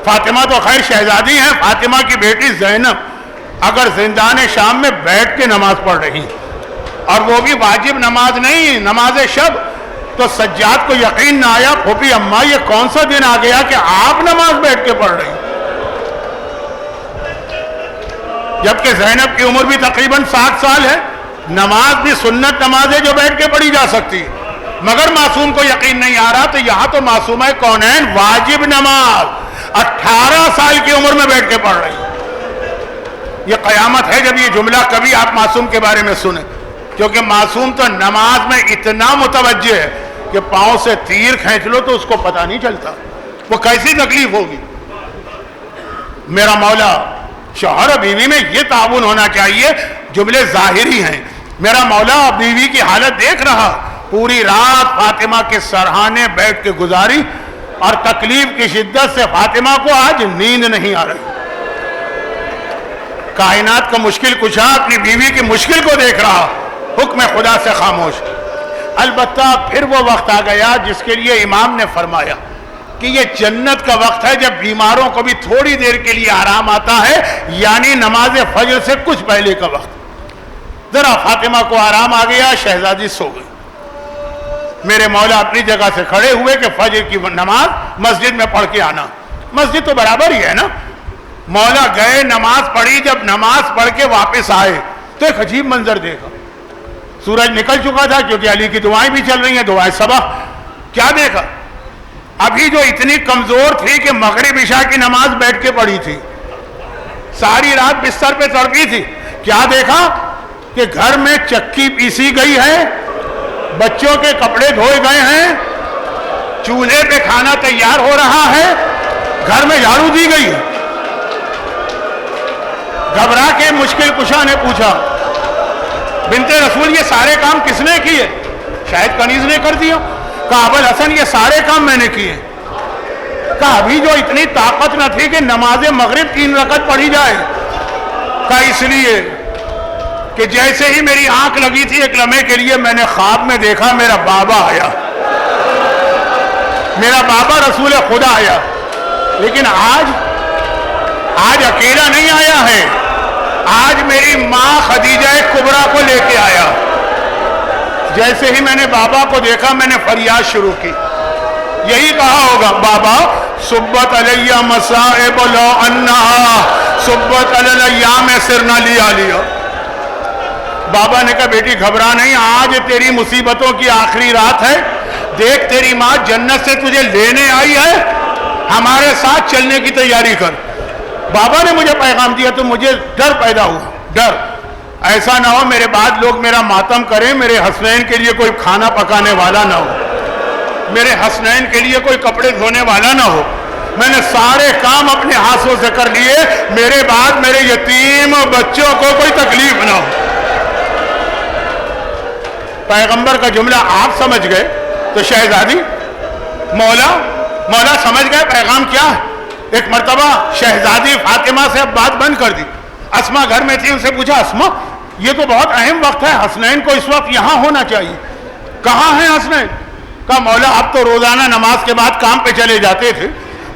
فاطمہ تو خیر شہزادی ہیں, فاطمہ کی بیٹی زینب اگر زندان شام میں بیٹھ کے نماز پڑھ رہی اور وہ بھی واجب نماز نہیں, نماز شب, تو سجاد کو یقین نہ آیا پھوپھی اماں یہ کون سا دن آ گیا کہ آپ نماز بیٹھ کے پڑھ رہی, جبکہ زینب کی عمر بھی تقریباً 60 سال ہے. نماز بھی سنت نماز ہے جو بیٹھ کے پڑھی جا سکتی, مگر معصوم کو یقین نہیں آ رہا. تو یہاں تو معصومہ کونین واجب نماز 18 سال کی عمر میں بیٹھ کے پڑھ رہی. یہ قیامت ہے جب یہ جملہ کبھی آپ معصوم کے بارے میں سنیں, کیونکہ معصوم تو نماز میں اتنا متوجہ ہے کہ پاؤں سے تیر کھینچ لو تو اس کو پتہ نہیں چلتا وہ کیسی تکلیف ہوگی. میرا مولا, شوہر اور بیوی میں یہ تعاون ہونا چاہیے, جملے ظاہری ہیں. میرا مولا بیوی کی حالت دیکھ رہا, پوری رات فاطمہ کے سرہانے بیٹھ کے گزاری اور تکلیف کی شدت سے فاطمہ کو آج نیند نہیں آ رہی. کائنات کا مشکل کشا اپنی بیوی کی مشکل کو دیکھ رہا, حکم خدا سے خاموش. البتہ پھر وہ وقت آ گیا جس کے لیے امام نے فرمایا کہ یہ جنت کا وقت ہے جب بیماروں کو بھی تھوڑی دیر کے لیے آرام آتا ہے, یعنی نماز فجر سے کچھ پہلے کا وقت. ذرا فاطمہ کو آرام آ گیا, شہزادی سو گئی. میرے مولا اپنی جگہ سے کھڑے ہوئے کہ فجر کی نماز مسجد میں پڑھ کے آنا, مسجد تو برابر ہی ہے نا. مولا گئے, نماز پڑھی, جب نماز پڑھ کے واپس آئے تو ایک عجیب منظر دیکھا. سورج نکل چکا تھا کیونکہ علی کی دعائیں بھی چل رہی ہیں, دعائیں صبح. کیا دیکھا؟ ابھی جو اتنی کمزور تھی کہ مغرب عشاء کی نماز بیٹھ کے پڑھی تھی, ساری رات بستر پہ تڑپی تھی, کیا دیکھا کہ گھر میں چکی پیسی گئی ہے, بچوں کے کپڑے دھوئے گئے ہیں, چولہے پہ کھانا تیار ہو رہا ہے, گھر میں جھاڑو دی گئی ہے. گھبرا کے مشکل کشا نے پوچھا, بنت رسول یہ سارے کام کس نے کیے؟ شاید کنیز نے کر دیا. کہا ابو الحسن یہ سارے کام میں نے کیے. کہا ابھی جو اتنی طاقت نہ تھی کہ نماز مغرب 3 رکعت پڑھی جائے. کہا اس لیے کہ جیسے ہی میری آنکھ لگی تھی ایک لمحے کے لیے میں نے خواب میں دیکھا میرا بابا آیا, میرا بابا رسول خدا آیا. لیکن آج اکیلا نہیں آیا ہے, آج میری ماں خدیجہ کبریٰ کو لے کے آیا. جیسے ہی میں نے بابا کو دیکھا میں نے فریاد شروع کی, یہی کہا ہوگا بابا صبت علیہ مصائب لو انہا صبت علی الایام سرنا لیا. بابا نے کہا بیٹی گھبرا نہیں, آج تیری مصیبتوں کی آخری رات ہے. دیکھ تیری ماں جنت سے تجھے لینے آئی ہے, ہمارے ساتھ چلنے کی تیاری کر. بابا نے مجھے پیغام دیا تو مجھے ڈر پیدا ہوا, ڈر ایسا نہ ہو میرے بعد لوگ میرا ماتم کریں, میرے حسنین کے لیے کوئی کھانا پکانے والا نہ ہو, میرے حسنین کے لیے کوئی کپڑے دھونے والا نہ ہو. میں نے سارے کام اپنے ہاتھوں سے کر لیے, میرے بعد میرے یتیم بچوں کو کوئی تکلیف نہ ہو. پیغمبر کا جملہ آپ سمجھ گئے تو شہزادی مولا سمجھ گئے پیغام کیا ہے. ایک مرتبہ شہزادی فاطمہ سے اب بات بند کر دی. اسما گھر میں تھی, ان سے پوچھا اسما یہ تو بہت اہم وقت ہے, حسنین کو اس وقت یہاں ہونا چاہیے, کہاں ہیں حسنین؟ کہا مولا اب تو روزانہ نماز کے بعد کام پہ چلے جاتے تھے,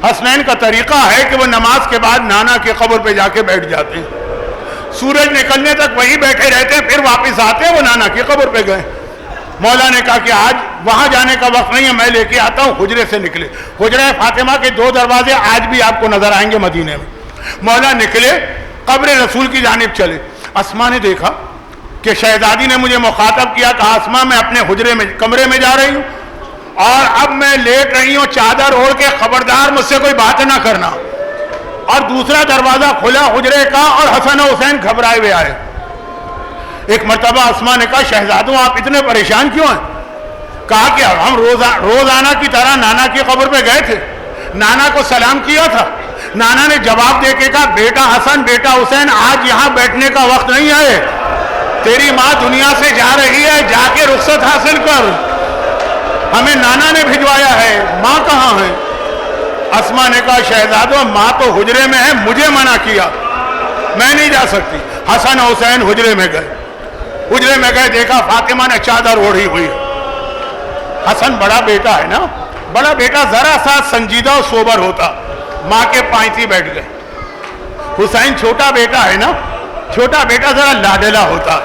حسنین کا طریقہ ہے کہ وہ نماز کے بعد نانا کی قبر پہ جا کے بیٹھ جاتے ہیں, سورج نکلنے تک وہی بیٹھے رہتے ہیں, پھر واپس آتے ہیں, وہ نانا کی قبر پہ گئے. مولا نے کہا کہ آج وہاں جانے کا وقت نہیں ہے, میں لے کے آتا ہوں. حجرے سے نکلے, حجرہ فاطمہ کے 2 دروازے آج بھی آپ کو نظر آئیں گے مدینے میں. مولا نکلے, قبر رسول کی جانب چلے. اسما نے دیکھا کہ شہزادی نے مجھے مخاطب کیا, کہا اسما میں اپنے حجرے میں کمرے میں جا رہی ہوں اور اب میں لیٹ رہی ہوں چادر اوڑھ کے, خبردار مجھ سے کوئی بات نہ کرنا. اور دوسرا دروازہ کھلا حجرے کا اور حسن و حسین گھبرائے ہوئے آئے. ایک مرتبہ اسما نے کہا شہزادوں آپ اتنے پریشان کیوں ہیں؟ کہا کہ ہم روزانہ کی طرح نانا کی قبر پہ گئے تھے, نانا کو سلام کیا تھا, نانا نے جواب دے کے کہا بیٹا حسن بیٹا حسین آج یہاں بیٹھنے کا وقت نہیں ہے, تیری ماں دنیا سے جا رہی ہے، جا کے رخصت حاصل کر، ہمیں نانا نے بھجوایا ہے، ماں کہاں ہے؟ اسما نے کہا شہزادو ماں تو حجرے میں ہے، مجھے منع کیا، میں نہیں جا سکتی۔ حسن حسین حجرے میں گئے، حجرے میں گئے، دیکھا فاطمہ نے چادر اوڑھی ہوئی۔ حسن بڑا بیٹا ہے نا، بڑا بیٹا ذرا سا سنجیدہ و سوبر ہوتا، ماں کے پائنتی بیٹھ گئے۔ حسین چھوٹا بیٹا ہے نا، چھوٹا بیٹا ذرا لاڈلا ہوتا،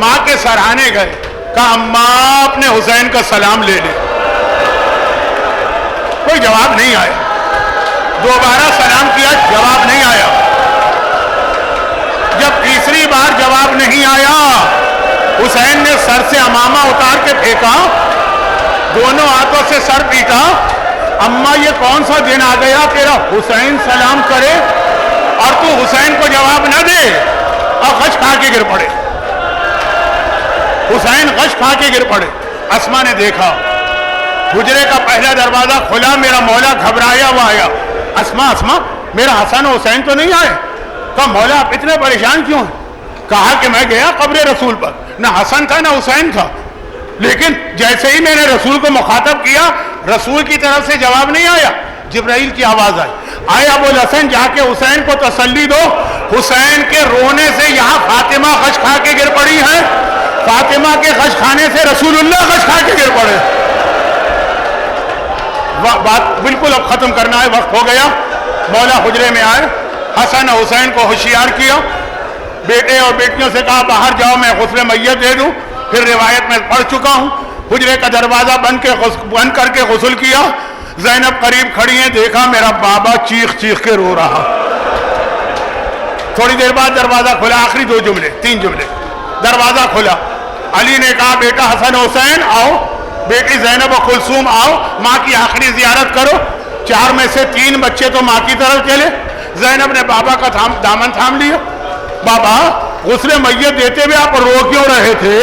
ماں کے سراہنے گئے، کہا اماں اپنے حسین کا سلام لے لے۔ کوئی جواب نہیں آیا، دوبارہ سلام کیا، جواب نہیں آیا۔ جب تیسری بار جواب نہیں آیا، حسین نے سر سے امامہ اتار کے پھینکا، دونوں ہاتھوں سے سر پیٹا، اماں یہ کون سا دن آ گیا تیرا حسین سلام کرے اور تو حسین کو جواب نہ دے، اور غش کھا کے گر پڑے۔ حسین غش کھا کے گر پڑے۔ اسما نے دیکھا حجرے کا پہلا دروازہ کھلا، میرا مولا گھبرایا ہوا آیا، اسما میرا حسن و حسین تو نہیں آئے؟ کہا مولا آپ اتنے پریشان کیوں ہیں؟ کہا کہ میں گیا قبر رسول پر، نہ حسن تھا نہ حسین تھا، لیکن جیسے ہی میں نے رسول کو مخاطب کیا، رسول کی طرف سے جواب نہیں آیا۔ جبرائیل کی آواز آئے ابو الحسن جا کے حسین کو تسلی دو، حسین کے رونے سے یہاں فاطمہ غش کھا کے گر پڑی ہے، فاطمہ کے غش کھانے سے رسول اللہ غش کھا کے گر پڑے۔ بات بالکل اب ختم کرنا ہے، وقت ہو گیا۔ مولا حجرے میں آئے، حسن حسین کو ہوشیار کیا، بیٹے اور بیٹیوں سے کہا باہر جاؤ میں غسل میت دے دوں، پھر روایت میں پڑھ چکا ہوں۔ حجرے کا دروازہ بند کر کے غسل کیا، زینب قریب کھڑی ہیں، دیکھا میرا بابا چیخ چیخ کے رو رہا۔ تھوڑی دیر بعد دروازہ کھلا، آخری تین جملے، دروازہ کھلا، علی نے کہا بیٹا حسن حسین آؤ، بیٹی زینب و کلثوم آؤ، ماں کی آخری زیارت کرو۔ 4 میں سے 3 بچے تو ماں کی طرف چلے، زینب نے بابا کا دامن تھام لیا۔ بابا غسل میت دیتے ہوئے آپ رو کیوں رہے تھے؟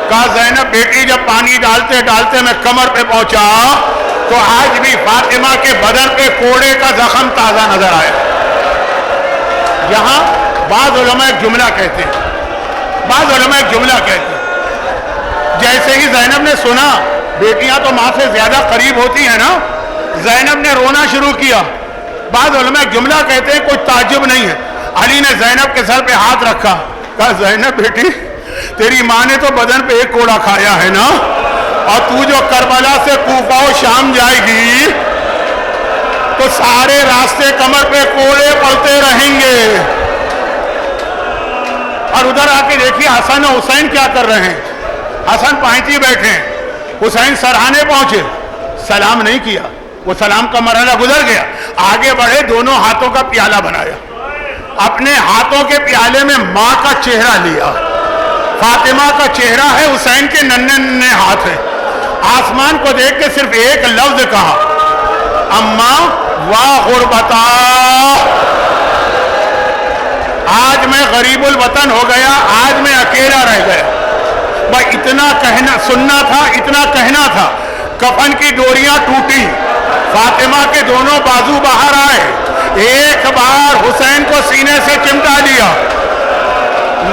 کہا زینب بیٹی جب پانی ڈالتے ڈالتے میں کمر پہ پہنچا تو آج بھی فاطمہ کے بدن پہ کوڑے کا زخم تازہ نظر آیا۔ یہاں بعض علماء ایک جملہ کہتے ہیں، جیسے ہی زینب نے سنا، بیٹیاں تو ماں سے زیادہ قریب ہوتی ہیں نا، زینب نے رونا شروع کیا۔ بعض علماء ایک جملہ کہتے ہیں، کوئی تعجب نہیں ہے، علی نے زینب کے سر پہ ہاتھ رکھا، کہا زینب بیٹی تیری ماں نے تو بدن پہ ایک کوڑا کھایا ہے نا، اور تو جو کربلا سے کوفہ و شام جائے گی تو سارے راستے کمر پہ کوڑے پڑتے رہیں گے۔ اور ادھر آ کے دیکھیے حسن و حسین کیا کر رہے ہیں۔ حسن پائنتی بیٹھے ہیں، حسین سرہانے پہنچے، سلام نہیں کیا، وہ سلام کا مرحلہ گزر گیا۔ آگے بڑھے، دونوں ہاتھوں کا پیالہ بنایا، اپنے ہاتھوں کے پیالے میں ماں کا چہرہ لیا، فاطمہ کا چہرہ ہے، حسین کے ننھے ننھے ہاتھ ہیں۔ آسمان کو دیکھ کے صرف ایک لفظ کہا، اماں واہ غربتا، آج میں غریب الوطن ہو گیا، آج میں اکیلا رہ گیا۔ بھائی اتنا کہنا تھا، کفن کی ڈوریاں ٹوٹی، فاطمہ کے دونوں بازو باہر آئے، ایک بار حسین کو سینے سے چمٹا لیا،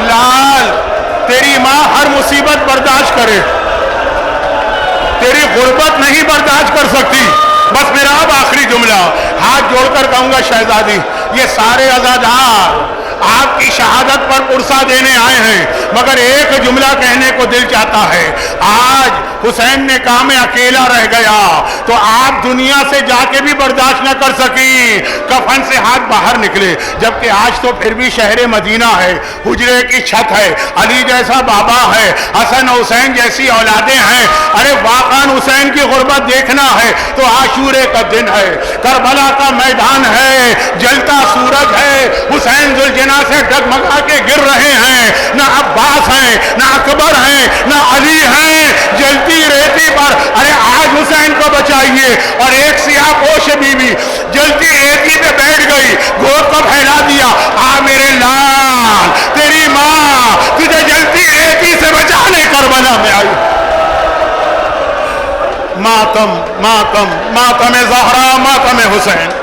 لال تیری ماں ہر مصیبت برداشت کرے، تیری غربت نہیں برداشت کر سکتی۔ بس میرا اب آخری جملہ، ہاتھ جوڑ کر کہوں گا شہزادی، یہ سارے عزادار آپ کی شہادت پر پرسہ دینے آئے ہیں، مگر ایک جملہ کہنے کو دل چاہتا ہے۔ آج حسین نے کہا میں اکیلا رہ گیا، تو آپ دنیا سے جا کے بھی برداشت نہ کر سکی، کفن سے ہاتھ باہر نکلے، جبکہ آج تو پھر بھی شہر مدینہ ہے، حجرے کی چھت ہے، علی جیسا بابا ہے، حسن حسین جیسی اولادیں ہیں۔ ارے واقعاً حسین کی غربت دیکھنا ہے تو عاشورے کا دن ہے، کربلا کا میدان ہے، جلتا سورج ہے، حسین ذوالجناح سے ڈگمگا کے گر رہے ہیں، نہ عباس ہیں، نہ اکبر ہیں، نہ علی ہیں، جلتی ریتی پر۔ ارے آج حسین کو بچائیے۔ اور ایک سیاہ پوش بیوی جلتی ریتی پہ بیٹھ گئی، گود کو پھیلا دیا، آ میرے لال، تیری ماں تجھے جلتی ریتی سے بچانے کربلا میں آئی۔ ماتم ماتم ماتم زہرا، ماتم حسین۔